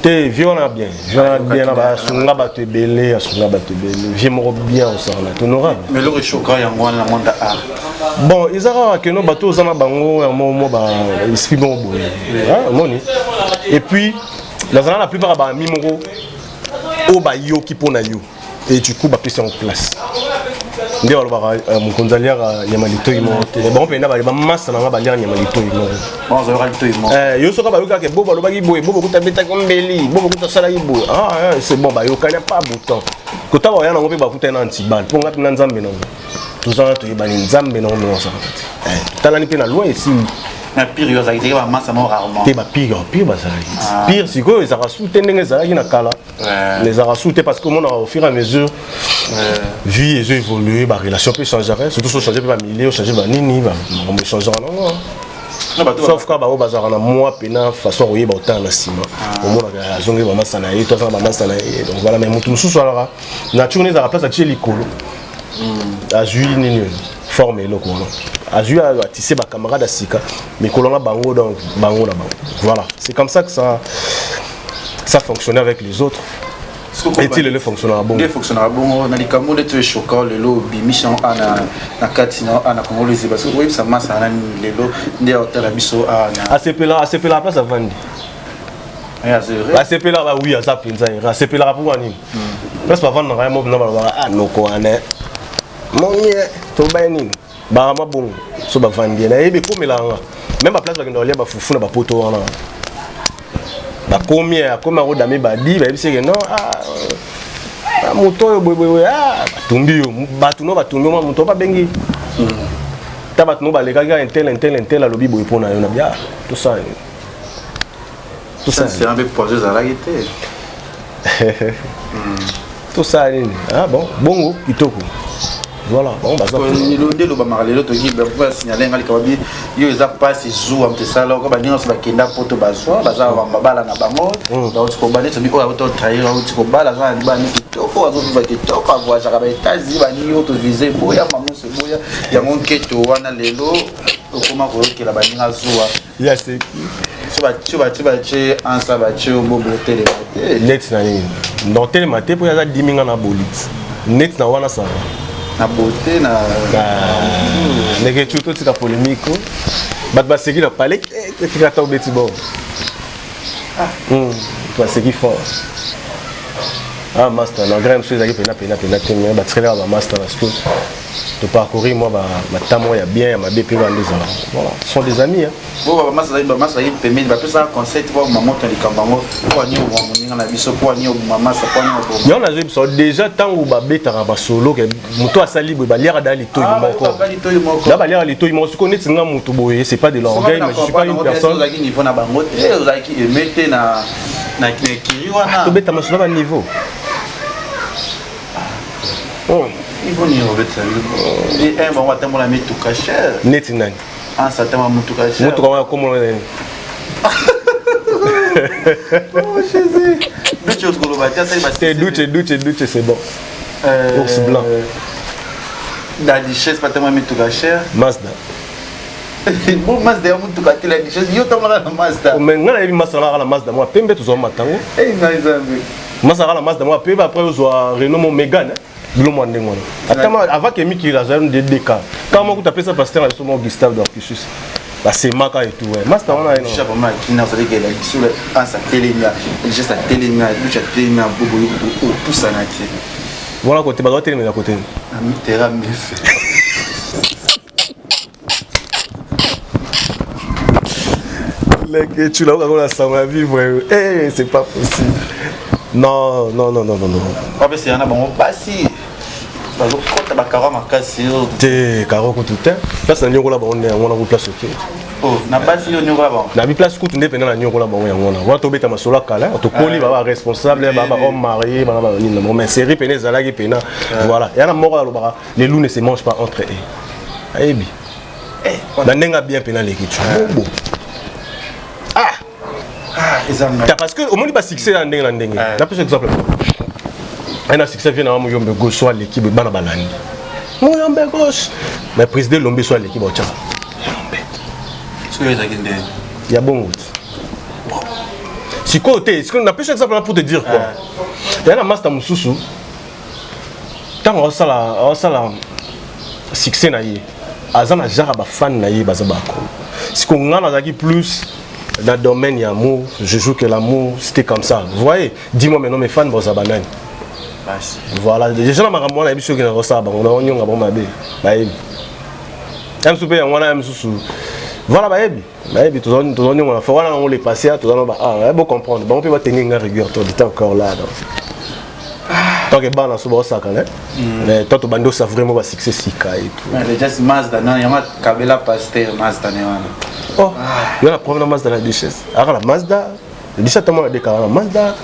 Te violent bien là sunga bato belé, sunga bato belé. Viens mo bien au sarna, honorable. Mais le choka ya ngwana la monde art. Bon, ils ont que nos bateaux zana bango un moment ba esprit bon boy. Hein, moni. Et puis la plupart ba mimoro o ba yo ki pona yo et du coup ba pese en place nde wala ba mon konzalia ya malito imo et bon pena ba massa na ba lia ya malito imo bon ça malito imo yo soka ba yo ka ke bobo lo ba ki boy bobo kuta beta kombeli bobo kuta sala ibo ah c'est bon ba yo kanya pas bouton kota ba ya na ngope ba kuta na antibal po ngati na nzambe no tout ça to ba ni nzambe no no ça tala ni pena loin ici. Mais pire, ils ont été rarement. Pire, pire, c'est que les arasoutés na kala. Les arasoutés parce que au fur et à mesure, vie et évolué, la relation peut changer, surtout si changer pas milieu, changer pas nini, on peut changer non. Sauf que au bazar na moi pena façon royer ba autant na ciment. Au moins la zongue ba masana et toi ça ba masana et donc voilà mais mutu sous soir na tourner à la place à tirer likolo. A juillet nini former le quoi. A joué à tisser ma camarade à Sika, mais qu'on a bango dans bango là-bas. Voilà, c'est comme ça que ça fonctionnait avec les autres. Et-il le fonctionnaire bon? Les fonctionnaires bon, on a des camots de tuer chocolat, le lot, bimission, na katina, na congolais, parce que oui, ça masse à les lots, des hôtels à bisso, à ACP la place à vendre. ACP là, oui, à ça, ACP là pour moi, place pas vendre, rien, ah, non, quoi, mon yé, tout bien. Bah ma bon so ba vandi na ebe ko melanga même ba place ba kendo lia ba fufu na ba poto wana ba komia koma ro dame ba di ba ebise ke non ah moto yo boy ah tumbi yo batu no batumbi mo moto ba bengi ta batu no ba le kaga intel alobi boy pona yo na bia tout ça c'est un peu posé à la guitare tout ça ah bon bongo kitoko Voilà, bon, bah ça. Le lo ba maralelo to gi ba pour signaler ngali kababi yo eza passe jour am te sala ko ba ninga so ba kenda poto ba so ba za ba bala na bango donc ko ba ne to bi o auto trahir o ko bala za ba ni kitoko azo va kitoko avo za ba etazi ba ni auto viser boya mamu se boya ya mon keto wana lelo okoma ko kela ba ninga zuwa ya c'est tu vas ansa ba che o bobo tele net na ni dans tele maté pour ya 10 minga na bolit net na wana ça na beauté na nege chuto tika polémique bat ba seki na palais tika ta obeti bon toi seki fort master na grand choseaki pena te ba trailer ba master parce que de parcourir moi ba tamo ya bien ya mabe pe ba ndeza voilà ce sont des amis hein bon ba master yi permet ba pesa concept pour maman to likambango pour ni o moninga na biso pour ni o mama sa pour ni o yo na zo déjà tango ba betaka ba solo ke muto asali ba liara dali to moko ba liara lito mo ko neti nga muto boye c'est pas de l'orgueil mais je suis pas une personne qui niveau na bango et ozaki emete na kiri wana to beta masolo ba niveau il faut ni obeta et un bon watembo la metu cher neti nani en ça tellement mutu cher mutu kama comment oh Jésus deux choses globales c'est doute c'est bon ours blanc la richesse pas tellement mutu cher Mazda bon Mazda mutu ka la richesse yo tamala na Mazda mais ngana yebi Mazda la Mazda moi pembe to zo matango nzambe Mazda la Mazda moi pembe après zo Renault mon Mégane bilo mwande ngwana atama avant que Miki la zone de DK quand moi tu appelles ça pasteur avec son Gustave d'Orcusus bah c'est maka et tout ouais Mazda on a un chapeau mal qui n'a pas de gueule sur le en sa télémia juste sa télémia du télémia bobo ou tout ça na tie voilà côté ba télémia à côté ami terra me fait que tu l'as on a ça ma vivre eh c'est pas possible non ah ben c'est un bon pas si bazo kota ba kara makasi te karo ko tout place na nyongo la ba on a place OK oh na basi yo nyongo la ba na bi place ko tunde pena na nyongo la ba ya ngona wa to beta masola kala to koli ba responsable ba homme marié ba ni no mais série pena zala ki pena voilà ya na moko la ba les loups ne se mangent pas entre eux ayebi na nenga bien pena les kitu bon parce que au moins il va succès en ndenge na ndenge na plus exemple un succès vient à Mouyombe gauche soit l'équipe bana balani Mouyombe gauche mais président Lombe soit l'équipe au tchak il y a bon si côté est-ce qu'on a plus exemple pour te dire quoi il y a un master mususu tant on ça succès na yé azana jara ba fan na yé bazaba ko si qu'on ngana zaki plus dans le domaine il y a amour, je joue que l'amour, c'était comme ça. Vous voyez, dis-moi maintenant mes fans, bon ça banane. Voilà, les gens m'ont ramené à l'émission qui n'a pas ça, on a un yon à bon mabé. Baïbi. Un souper, on a un sous. Voilà, baïbi. Baïbi, tout le monde on a fait, voilà, on les passé, tout le monde ah, bon comprendre. Bon, on peut pas tenir une rigueur, toi, tu es encore là. Tant que ban sur le sac, mais toi, tu bandes ça vraiment va succès si et tout. Mais déjà c'est Mazda, non, il y a Kabela Pasteur Mazda néana. Oh, il y a un problème dans Mazda la richesse. Alors la Mazda, le 17 mois de la Mazda,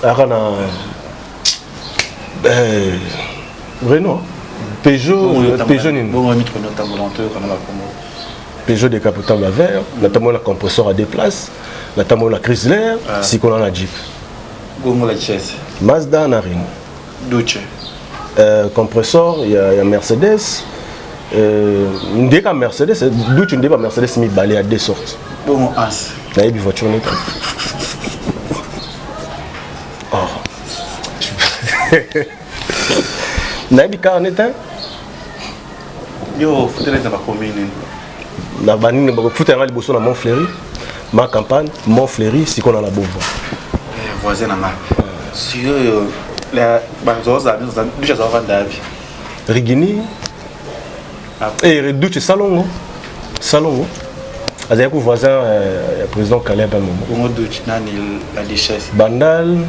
alors Renault, Peugeot, Peugeot décapotable à verre, notamment la compresseur à deux places, notamment la Chrysler, si qu'on a la Jeep. Mazda n'a rien. Duce. Compresseur, il y a Mercedes. Dès qu'à Mercedes, d'où tu ne dis pas Mercedes, mais balai à deux sortes. Bon, as. Là, il y a une voiture. Oh. Là, il y a un état. Yo, faut aller dans la commune. La banine, il faut aller dans Montfleury. Ma campagne, Montfleury, c'est qu'on a la Beauvoir. Voisin à ma. Si la banzose a mis déjà ça va d'avis. Rigini. Et Duce Salongo. Salongo. Avec le voisin, le président Caleb à un moment. Comment Duce n'a la richesse. Bandal.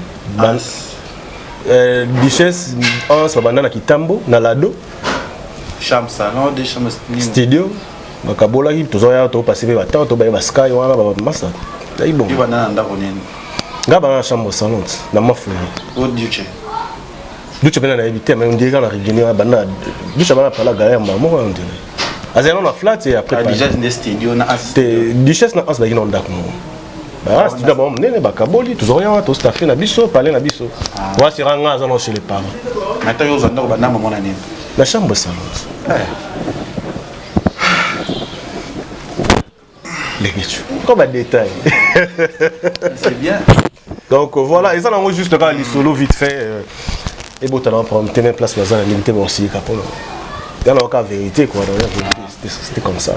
Richesse, on Bandal à Kitambo, Nalado. Chambre salon, des chambres studio. Makabola, tous les gens passé par temps, tous les Sky, on a massa. C'est bon. Il va dans la chambre. Gaba na chambre salon, na Montfleury. Au Duce. tu peux pas éviter, mais on dirait qu'on a régulièrement à banane. Tu peux pas parler à galère, maman, on dirait. Azénon a flat et après. Déjà, c'est des studios, na assisté. Duchesse na as bagui non d'accord. Bah, c'est d'abord mener bakaboli, tous rien, tous staffé na biso, parler na biso. Moi, c'est ranga dans chez les parents. Maintenant, ils ont d'abord banane, maman, année. La chambre ça. Les gars, comme un détail. C'est bien. Donc voilà, et ça, on juste quand les solos vite fait. Et bon, tu as prendre tenir place dans la milité aussi, capon. Il y a la vérité, quoi. C'était comme ça.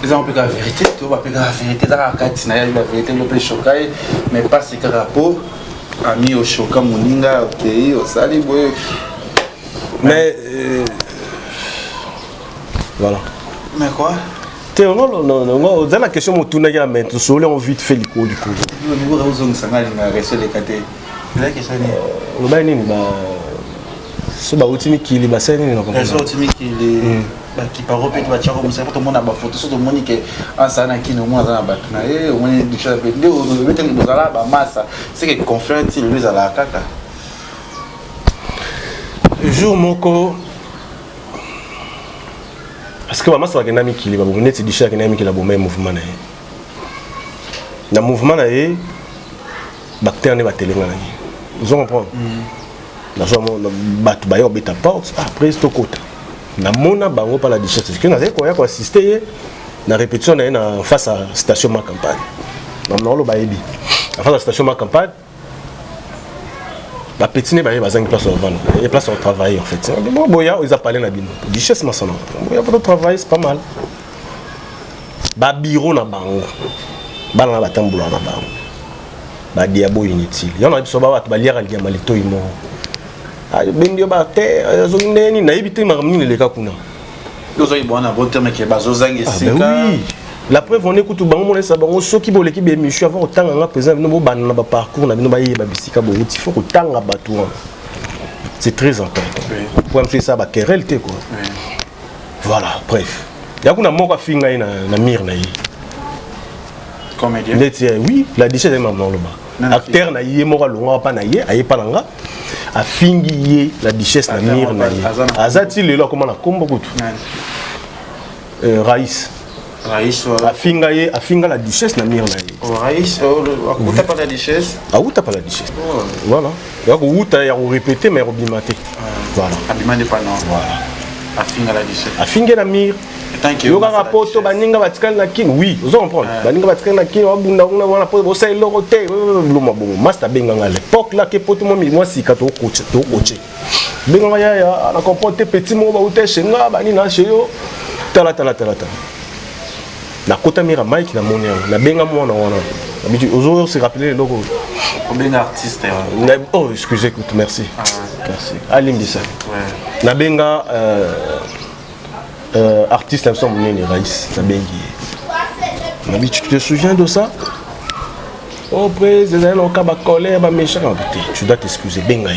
Les gens ont la vérité, tu vas la vérité, la vérité, le plus choquant, mais pas ce que rapport, ami au choquant, moninga, au pays, au sali, mais voilà. Mais quoi? Non, c'est la question que tu as mais tu as vite fait du coup. Au niveau de la question de l'écaté, la question est. Le bain, ce baoutimi qui est bassin, non? Ce baoutimi qui est. Qui par rapport à tout le monde a des photos, tout le monde qui est en sana qui nous montre dans la bataille, on est du chef de la masse, c'est que confiance il lui à la caca. Jour moko parce que maman ça va gagner qui les va bonnet c'est du chef qui n'a mis qui la bonne mouvement na na mouvement na e bactère ne va telenga na vous comprenez la joie bat ba yo beta porte après c'est au côté na mona bango par la duchesse parce que na zé quoi assister na répétition na face à station ma campagne na lo ba ebi face à station ma campagne la petite n'est pas une place au vendre et place au travail en fait bon boya ils a parlé na bino duchesse ma son boya pour travail c'est pas mal ba bureau na bango bana na batambula na bango ba diabo inutile yana biso ba bat ba liara liya malito imo ayo bendio ba te zo ndeni na ibiti makamini leka kuna Nous avons un bon terme qui est basé aux anges. Oui. La preuve, on écoute tout le monde, ceux qui veulent l'équipe de Michu avant autant de présent, nous avons un parcours, nous avons il faut autant de bateaux. C'est très important. Pour faire ça, c'est réalité. Voilà, bref. Il y a un mot qui a fait un mire. Comédien. Oui, la déchet est maintenant là-bas. Acteur na yé mora longa pa na yé aye pa nanga a fingi yé la duchesse na mire na yé azati lelo comment na kombo kutu Raïs a finga la duchesse na mire na yé Raïs akuta pa la duchesse akuta pa la duchesse voilà ya ko uta ya ko répéter mais robimate voilà abimane pa non voilà a finga la duchesse a finga la mire yo kaka poto baninga batikali na kini oui ozo comprendre baninga batikali na kini wabunda kuna wana poto bosa eloko te luma bongo master benganga à l'époque là que poto moi sika to coach benganga ya na comprendre petit mo ba uté chenga bani na cheyo tala na kota mira Mike na monia na benga mwana wana habitu ozo se rappeler loko benga artiste oh excusez écoute merci alimbi ça na benga artiste ensemble né Raïs na bengi tu te souviens de ça oh président au kaba colère ba méchant tu dois t'excuser benga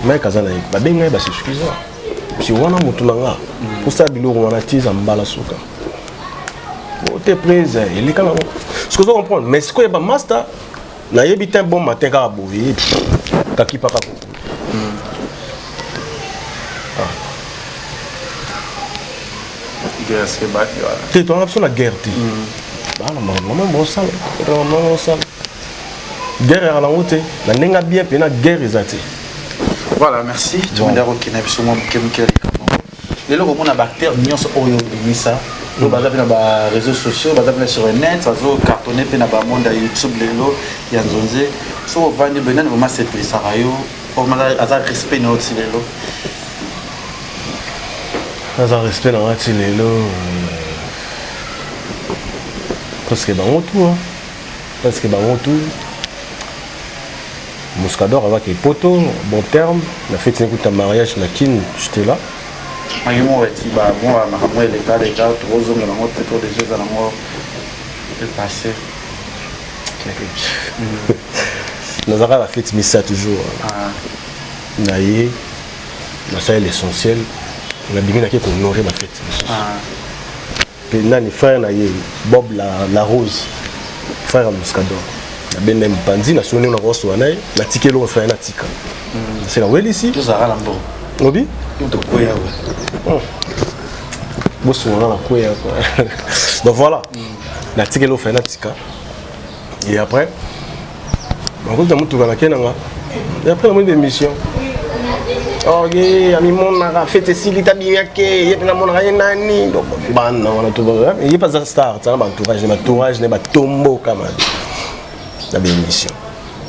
mais kazana ba benga ba s'excuser si wana mutu nanga pour ça biloko wana tiza mbala suka oh t'es présent il est quand même ce que je comprends mais ce que ba master na yebita bon matin ka boye kaki paka tu as l'option de la guerre. Guerre à la route. La nenga bien, puis la guerre est atteinte. Voilà, merci. Tu me dis que tu as absolument les gens qui ont bactère, ils ont ça. Ils ont des réseaux sociaux, ils sur le net, ils ont cartonné, ils ont monde YouTube, ils ont zonzé. Si vous vendez, vraiment c'est plus ça. Ils ont respect dans notre silo. Dans un respect dans la télé, parce que dans tout, parce que dans tout, Moscador avec les poteaux, bon terme, la fête c'est un mariage, la kin, j'étais là. Moi, les gars, trois hommes dans notre tour des jeux dans le passé. Nous avons la fête, mais ça toujours. Naïe, ça est l'essentiel. On a bien honoré ma fête. Puis là, les frères, Bob la Rose, frère à Moscador. na benda mpanzi na soni na rosso wana na tikelo fa na tika c'est la well ici tout ça là mbo obi tout ko ya ouais bosso wana na ko ya quoi donc voilà na tikelo fa na tika et après on va mutu kana kenanga et après la émission ok ami mon a fait ces lita bien que y a mon rien nani donc ban on a tout il y a pas un star ça va entourage n'est pas tombeau quand même la émission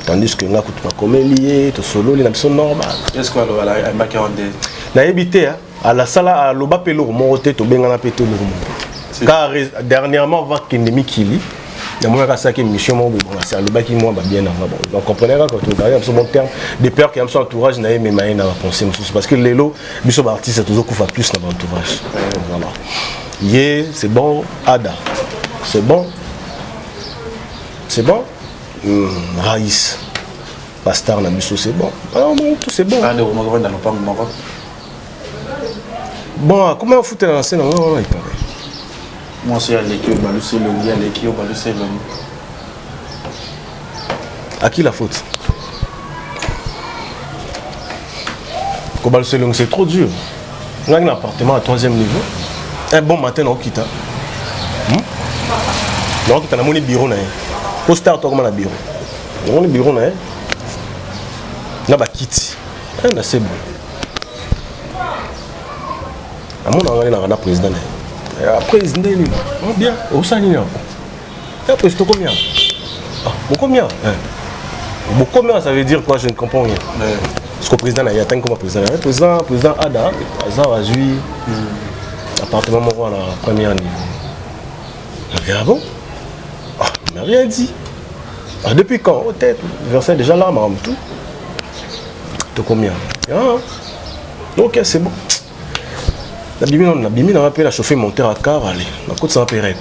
tandis que nga kutu makomelié to solo les nations normal est-ce que alors la mbaki onde na ebité à la sala à loba pelo mo te to benga na peto lo car dernièrement va kindemi kili il y a une mission, c'est le bac qui m'a bien avant. Vous comprenez quand on arrive à ce bon terme, des peurs qui ont son entourage, n'a même pas à penser. Parce que les lots, les artistes, c'est toujours qu'on fait plus dans l'entourage. Voilà. Yeah, c'est bon, Ada. C'est bon. C'est bon. Raïs. Pastar, Nabiso, c'est bon. Ah, bon, tout c'est bon. Bon, comment on fout dans la scène? Il paraît. Moi, c'est l'équipe au balusé le lien, l'équipe au balusé le. À qui la faute? Au balusé le c'est trop dur. On a un appartement à 3e niveau. Un bon matin, on quitte. On quitte mon bureau. Au start, on a un bureau. On a un bureau. On a un kit. C'est bon. On a un président. Après, ils disent bien, au Sanino. Après, c'est combien? Combien? Combien ça veut dire quoi? Je ne comprends rien. Parce que le président a atteint comme président. Le président Ada, a joué appartement à la première niveau. Ah bon? Il n'a rien dit. Depuis quand? Peut-être, versait déjà là, mais tout. De combien? Ok, c'est bon. La bimine on appelle la chauffer monter à car aller la côte sans pérep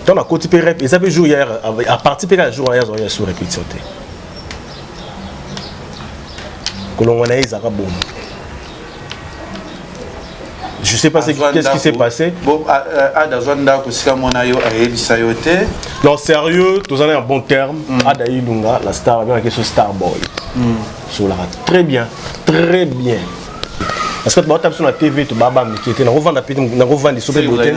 dans la côte pérep et ça peut jouer hier à partir de jour hier on sur répétition que l'on a ils arabes je sais pas qu'est-ce qui s'est passé bon à Dazwanda que c'est mon ayo a Ebisayote non sérieux tous en un bon terme Ada Ilunga la star avec la star boy sur la très bien parce que tu vas sur la TV, tu vas qui était dans revendre la petite, dans revendre les soupes beauté,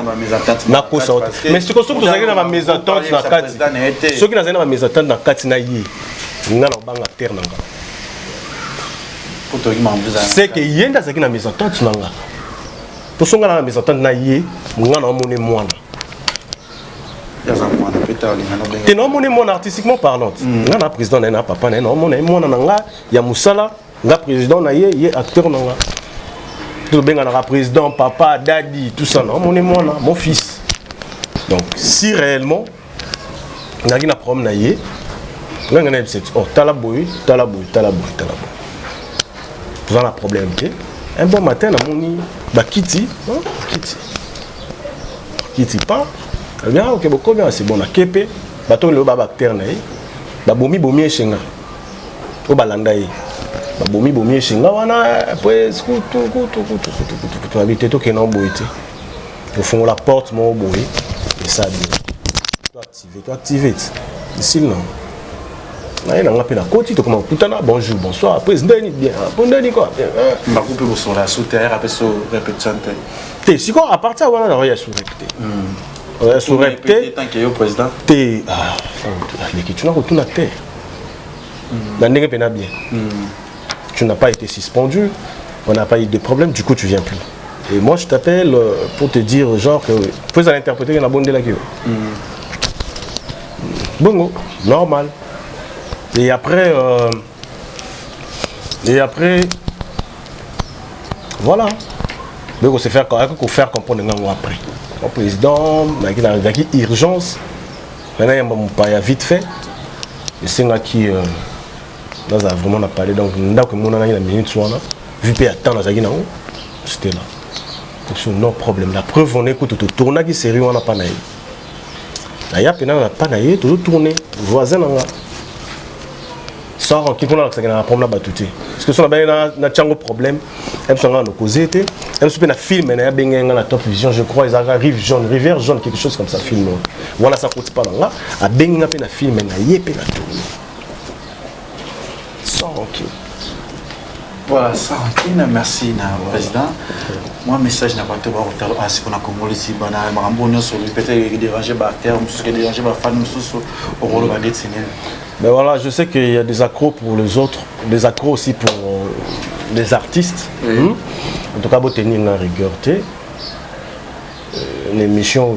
na kosa. Mais c'est comme ça que tu as dans la maison tante na kati. Ceux qui dans la maison tante na kati na yé, na na banga terre nanga. C'est que yenda c'est qui na maison tante nanga. To songa na maison tante na yé, nga na moné moi na. Tu n'as moné moi artistiquement parlant. Nga na président na papa na moné moi na nga ya musala, nga président na yé acteur nanga. Tout bien on président, papa, daddy, tout ça, non, mon fils. Donc, si réellement, on a un problème, on a un oh, talaboui. Tout ça, un problème, ok? Un bon matin, on a mon Kitty pas. Bien, ok, c'est bon, on a Kepe, bateau le babactère, bomi chenga, au balandaï. Bomi chenga wana après tu habites tout que non boité au fond la porte mon boy et ça tu activer ici non là il a appelé la côte tu comment putana bonjour bonsoir après ndeni bien ndeni quoi m'a coupé au son la souterrain après so répétition té si quoi à partir wana on a sous répéter on a sous répéter tant que yo président té les qui tu n'as retourné à terre na ndenge pena bien tu n'as pas été suspendu, on n'a pas eu de problème, du coup tu viens plus. Et moi je t'appelle pour te dire genre que tu peux interpréter une bonne de la gueule. Bon, normal. Et après, voilà. Donc on s'est fait faire comprendre après. Le président, il y a une urgence. Maintenant il y a vite fait. Et c'est là qui nous a vraiment parlé donc on a une minute vu puis attendre c'était là donc non problème la preuve on écoute tout tourner qui sérieux on n'a pas naï là y a peine on n'a pas naï tout tourner voisin là sort qui qu'on a ça na problème batuté parce que ça na chango problème elle sont en causer était elle se na film na benga na Top Vision je crois ils arrivent jaune rivière jaune quelque chose comme ça film voilà ça coûte pas là a benga pe na film na yepé na tout sort OK. Voilà, ça, merci, président. Moi, message n'a pas été bon, parce qu'on a commencé ici, on a un bon sur peut-être déranger par terre, déranger par fan, au rôle de la. Mais voilà, je sais qu'il y a des accros pour les autres, des accros aussi pour les artistes. Oui. En tout cas, vous tenir une rigueur, une émission,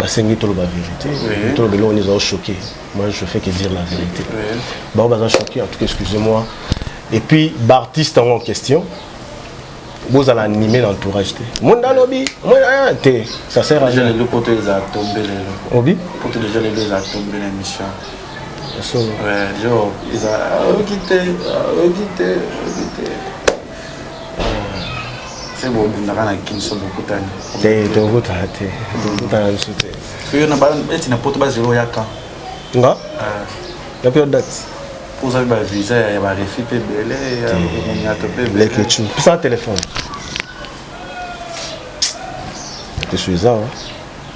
c'est une vérité. Tout le monde nous a choqués. Moi, je fais que dire la vérité. Bah, on va choquer, en tout cas, excusez-moi. Et puis, l'artiste en question, vous allez animer l'entourage. Mon lobby, ça sert à rien. Le côté des atomes, Obi? Côté déjà les deux atomes de l'émission. Ouais, ils ont quitté. C'est bon, on a beaucoup de temps. Il y a date. Pour ça, visa, il y a des filles belles, il y a des filles. Puis ça, téléphone. Tu suis ça, hein?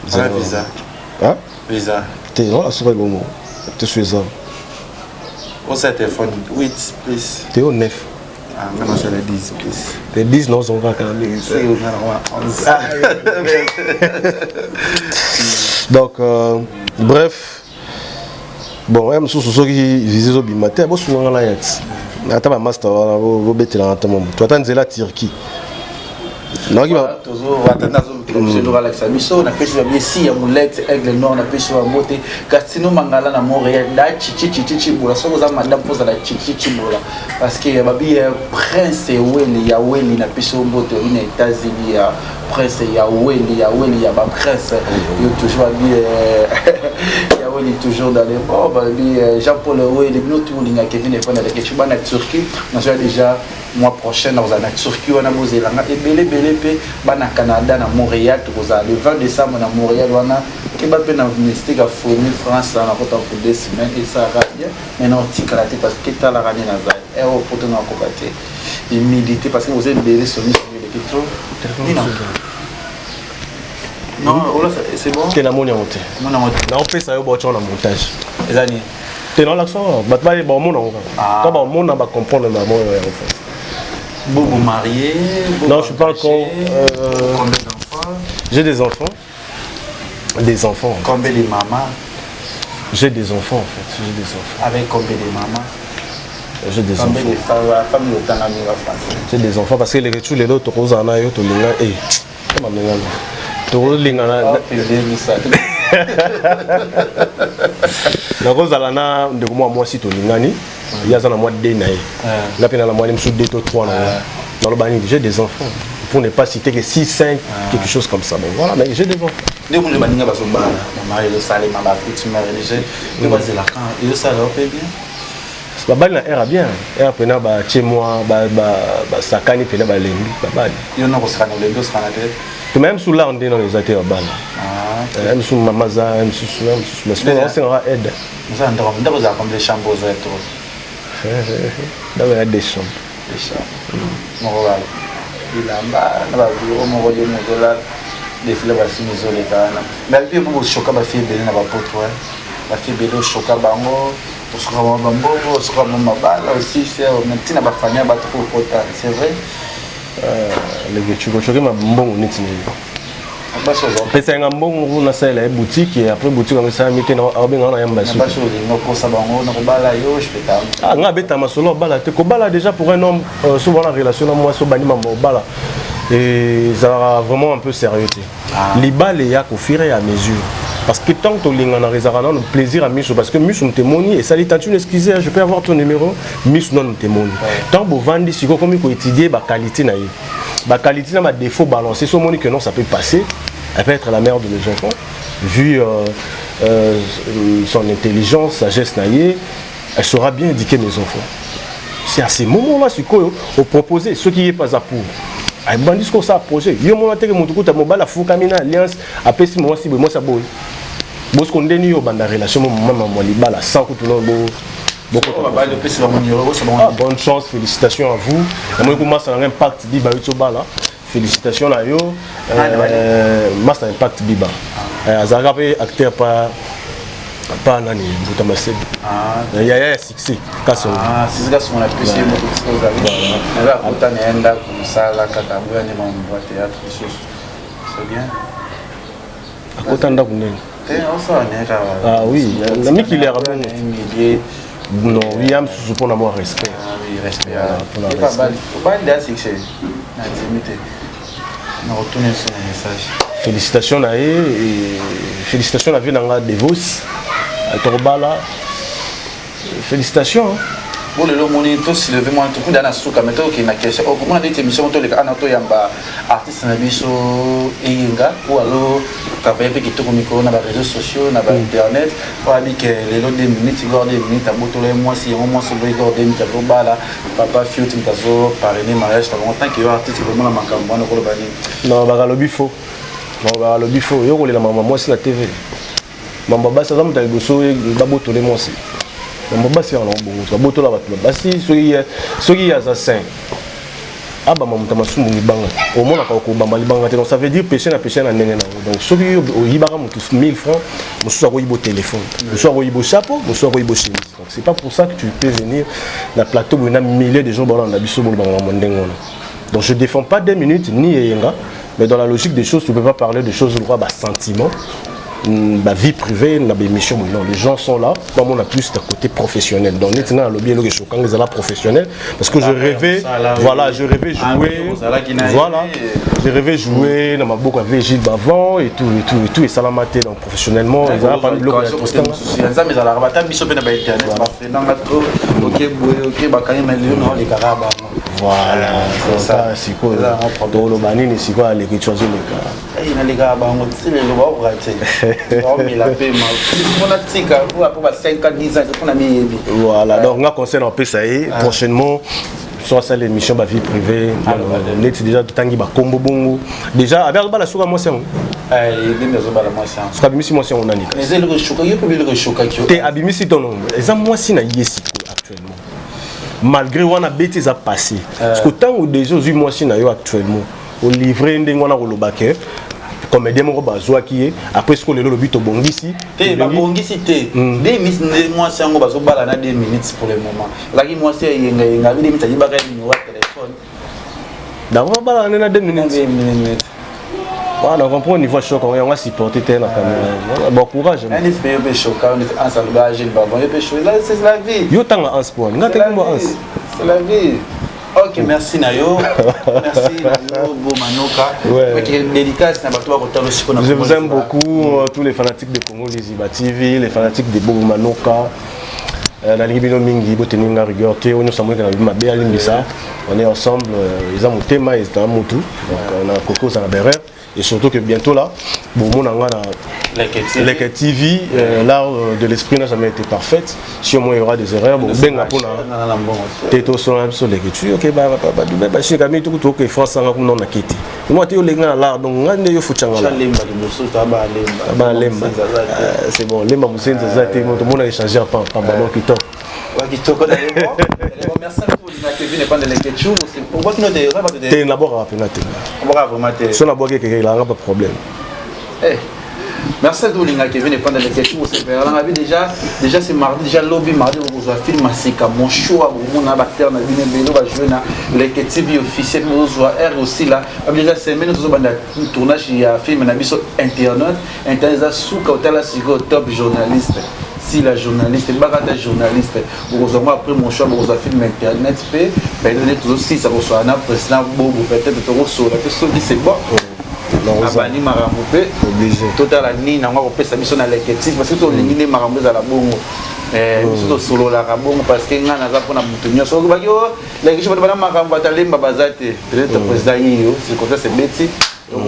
Visa. Hein? Visa. Tu es là, c'est le moment. Tu suis ça. Pour ça, téléphone 8, plus. Tu es au 9. Ah, maintenant c'est le 10, plus. Les 10, non, on va quand même. Donc, bref. Bon, même si ceux qui visent au bimaté, bon, souvent on a eu. Attends, ma master, on va bêter là, attends, tu attends, c'est la Turquie. Non, qui va. Toujours attendre comme c'est la mission. On a fait sur bien si à Moulette, Aigle Nord, on a fait sur Moté, Castino Mangala na Montréal, da chichi bola. So vous madame pose la chichi bola. Parce que babi prince Weli, ya Weli na piso Moté, aux États-Unis, ya prince ya Weli, ya ba prince. Il toujours babi ya Weli toujours dans les bords. Babi Jean-Paul Weli, nous tout l'inga Kevin et Fana de Ketchuba na Turquie. On a déjà mois prochain dans la Turquie, on a posé là. Et belé bana Canada na Montréal le 20 décembre na Montréal wana ke ba pe na mystique a fourni France na kota pour 2 semaines et ça va bien mais non tika la parce que ta la rani na za et au poto na ko baté humilité parce que vous êtes belé sur les trop non c'est bon que la monnaie monte na on fait ça au bord na montage les années t'es dans l'action ba ba bon mon on ba mon on va comprendre ma mon en fait. Vous marié? Non, je suis pas encore. Combien d'enfants? J'ai des enfants. Des enfants. Combien de mamans? J'ai des enfants en fait. J'ai des enfants. Avec combien de mamans? J'ai des enfants. Combien de familles au Tanami va faire? J'ai des enfants parce que les retours les autres aux ana yo to linga eh. Comment linga? To linga na. La rose alana de moi si to lingani. Il y a un mois de dénaï. La peine à la moitié sous 2 ou 3 dans le banni. J'ai des enfants. Pour ne pas citer que 6, 5, quelque chose comme ça. Bon, voilà, mais j'ai des enfants. Dès que le banni va se battre, ma mari le salé, ma petite mère religieux, il va se la quand il le salé, on peut bien. La balle est bien. Elle a pris chez moi, ça canne et la lengue. Il y en a qui sont dans les deux, sont dans les deux. Même sous là, on est dans les ateliers à balle. Même sous Mamaza, même sous mais c'est un aide. Nous avons comme des chambres aux êtres. Dans des chambres. Des chambres. Mon rôle. Il a un bureau, mon rôle, mon dollar. Des filles va finir isolé quand même. Mais puis moi je choque ma fille belle na ba potre. Ma fille belle choque bango. Pour se rendre bango, se rendre ma balle aussi c'est maintenant ba famille ba trop potre. C'est vrai. Le gars tu vas choquer ma bonbon net ni. C'est un bon on a ça la boutique et après boutique on ça mettre na abenga na yamba sur. Pas chose no ko sa bango na ko bala yo je fais ta. Ah nga beta masolo bala te ko bala déjà pour un homme souvent la relation na moi so bani ma bala. Et ça va vraiment un peu sérieux. Les balles il y a qu'au fur et à mesure. Parce que tant que tu as un plaisir à Miss, parce que Miss on témoigne et ça dit tu excusez, je peux avoir ton numéro, Miss non témoigne. Tant que vous vendez si vous comme étudier la qualité na la qualité na défaut balancer sur mon que non ça peut passer, elle peut être la mère de mes enfants vu son intelligence, sa geste naïe, elle saura bien indiquer mes enfants. C'est à ces moments-là ce qu'on propose, ce qui est pas à pour. Ay bandis ko sa projet yo mo nateke mutu kuta mobala fuka mina alliance apesi mo si moi ça boy bos ko ndeni yo banda relation mo mama mo libala sans ko tuno bo Bonne chance, félicitations à vous. Moi, commence à impact Biba Utsobala. Félicitations à yo. Master Impact Biba. Azara peut acteur pas nani Boutamaseb. Il y a un succès. C'est ce que on a pu essayer beaucoup de choses avec. On va pourtant enda comme ça là quand on va aller dans le théâtre c'est bien. À côté d'anda kunene. Ah oui, la mec il est arabe. Non, William sous pour avoir respect. Ah oui, respect. Il pas mal. Pas de succès. On retourne sur le message. Félicitations à et félicitations à Venanga Devos, à Torbala. Félicitations. Bon, le monde est tous levé moi tout dans la souka mais toi qui na question. Oh, comment on a dit émission toi les anato yamba artiste na biso eyinga ou alors travailler avec tout micro na réseaux sociaux na internet pour dire que les lots de minutes gordé minutes à boto les mois si on mois sur le gordé minutes à bala papa fiot mtazo parrainer mariage ça longtemps que artiste vraiment na makambo na ko bani. Non, ba lo bifo. Non, ba lo bifo yo ko le maman moi sur la TV. Mamba ba ça zamu ta liboso ba boto les mois si. Mabasi en bon boto la basi soki ya za saint aba mamuta masumu libanga au moins na ko bamba libanga donc ça veut dire péché na ndenge na donc soki oyibaka mutu 1000 francs musu ko yibo téléphone musu ko yibo chapeau musu ko yibo chemise donc c'est pas pour ça que tu peux venir na plateau où il y a milliers de gens dans la biso bolbanga ndenge donc je défends pas 2 minutes ni yenga mais dans la logique des choses tu peux pas parler de choses droit bas sentiments. Ma vie privée, non, les gens sont là. Moi, on a plus d'un côté professionnel. Donc, maintenant, le bien, quand ils sont là professionnels, parce que je rêvais, voilà, je rêvais jouer, voilà, je rêvais jouer. Dans ma boucle avec Gilles Bavant et tout, et ça l'a maté donc professionnellement. Ils ont pas de l'eau. Voilà, c'est ça, c'est quoi. Dans le banine, c'est quoi les rituels de l'écart. Il y a les gars, on le voit. Voilà, donc on a conseillé en PSAE prochainement. Soit ça l'émission ma vie privée, net déjà tangi ba combo bongo. Déjà avec la souka moi c'est on. Abimisi moi c'est on nani. Mais le choka, il peut le choka qui. T'es abimisi ton nom. Exemple moi si na yesi actuellement. Malgré on a bêtise à passer. Parce que tant ou déjà eu moi si na yo actuellement. Au livrer ndenge on a rolobake. Comme des mots bazoa qui est après ce que le but au bongisi te ba bongisi te des minutes moi c'est ngo bazo bala na 2 minutes pour le moment là qui moi c'est yenga 2 minutes ali baka numéro téléphone d'abord bala na 2 minutes voilà on comprend au niveau choc on va supporter la caméra bon courage on espère be choc on est ensemble ba Gilles Bavant et be choc c'est la vie yo tanga en sport ngate ko en c'est la vie. Ok, merci Nayo. Merci Nayo, Bomanoka. Je vous aime beaucoup, tous les fanatiques de Congo Liziba TV, les fanatiques de Bomanoka. On est ensemble, ils ont thème, ils ont tout. On a Coco Zanaberer. Et surtout que bientôt là, les TV, l'art de l'esprit n'a jamais été parfaite. Si au moins il y aura des erreurs, bon, ben la pona. Této sur un sur les ok, bah, chez Camille tout que France a comme non a quitté. Moi tu es le gars là, donc on a des fouchanga. C'est bon, les mamoussins, tout le monde a échangé par ballon qui top. Merci beaucoup Kevin et Panda Leketchou. Pourquoi tu n'as t'es d'abord à peine. Si on a boire quelqu'un, il n'y a pas de problème. Merci beaucoup Kevin et Panda Leketchou. Déjà c'est mardi, déjà lobby mardi vous avez film Masika mon show à mon abatteur na bine belo va jouer na Leketchou officiel vous R aussi là. Déjà c'est menos zo banda tournage il y a film na biso internet sous hôtel là top journaliste. Si la journaliste, bagata journaliste, vous avez après mon choix, vous avez film internet, peut-être aussi ça reçoit un président Bobo, peut-être que vous savez que ce qui c'est bon. Abani Maramoupe, obligé. Total année, on va repérer sa mission à l'équipe parce que tout le monde est Maramoupe à la bongo. Surtout solo la rabongo parce que on a pour la boutonnière. So que les gens vont pas Maramoupe à l'aller babazate. Peut-être président Yio, c'est comme ça c'est Betty.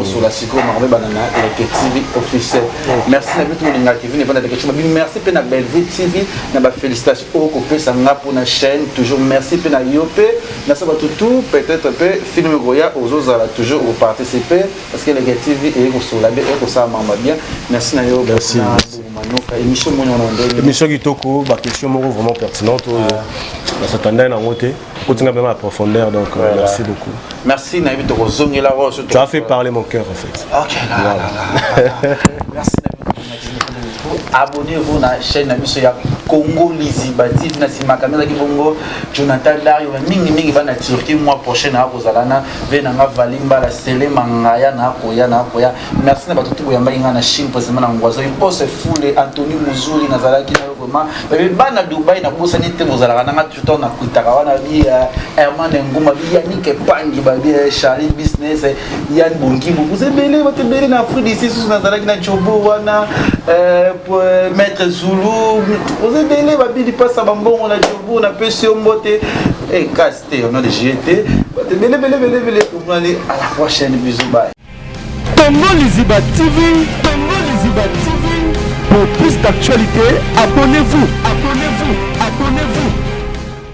sur la psycho marbe banana la TV officiel. Merci na bitu linga Kevin Epanda la question. Merci pe na Bellevue TV na ba félicitations au copé sanga pour la chaîne toujours merci pe na Yopé na ça tout peut-être pe film Goya aux autres toujours au participer parce que la TV est sur la et ça mamba bien. Merci na yo. Merci. Émission Kitoko, ma question vraiment pertinente. On s'attendait à côté. Continuer même à profondeur, donc merci beaucoup. Merci Naïbi de Rozongi la Rose. Tu as fait parler mon cœur en fait. Ok, merci abonnez-vous à la chaîne de Congo Lizibati, na caméra qui bongo Jonathan Dario mingi bana Turquie mois prochain à Rosalana venanga valimba la sele mangaya na koya merci na batutu boyamba inga na Chine précisément na ngwazo impose foule Anthony Muzuri na zalaki na vraiment bébé bana Dubai na bosa ni te bozalaka na tuto na kutaka wana bi Herman Nguma bi Yannick Pangi ba bi Charlie Business Yann Bongibo vous ebele batebele na Afrique d'ici sous na zalaki na Chobo wana pour Maître Zulu vous ebele ba bi passe bambongo na Chobo na pesi mbote et casté on a des GT batebele on va aller à la prochaine bisous bye. Congo Liziba TV, Congo Liziba TV. Pour plus d'actualités, abonnez-vous.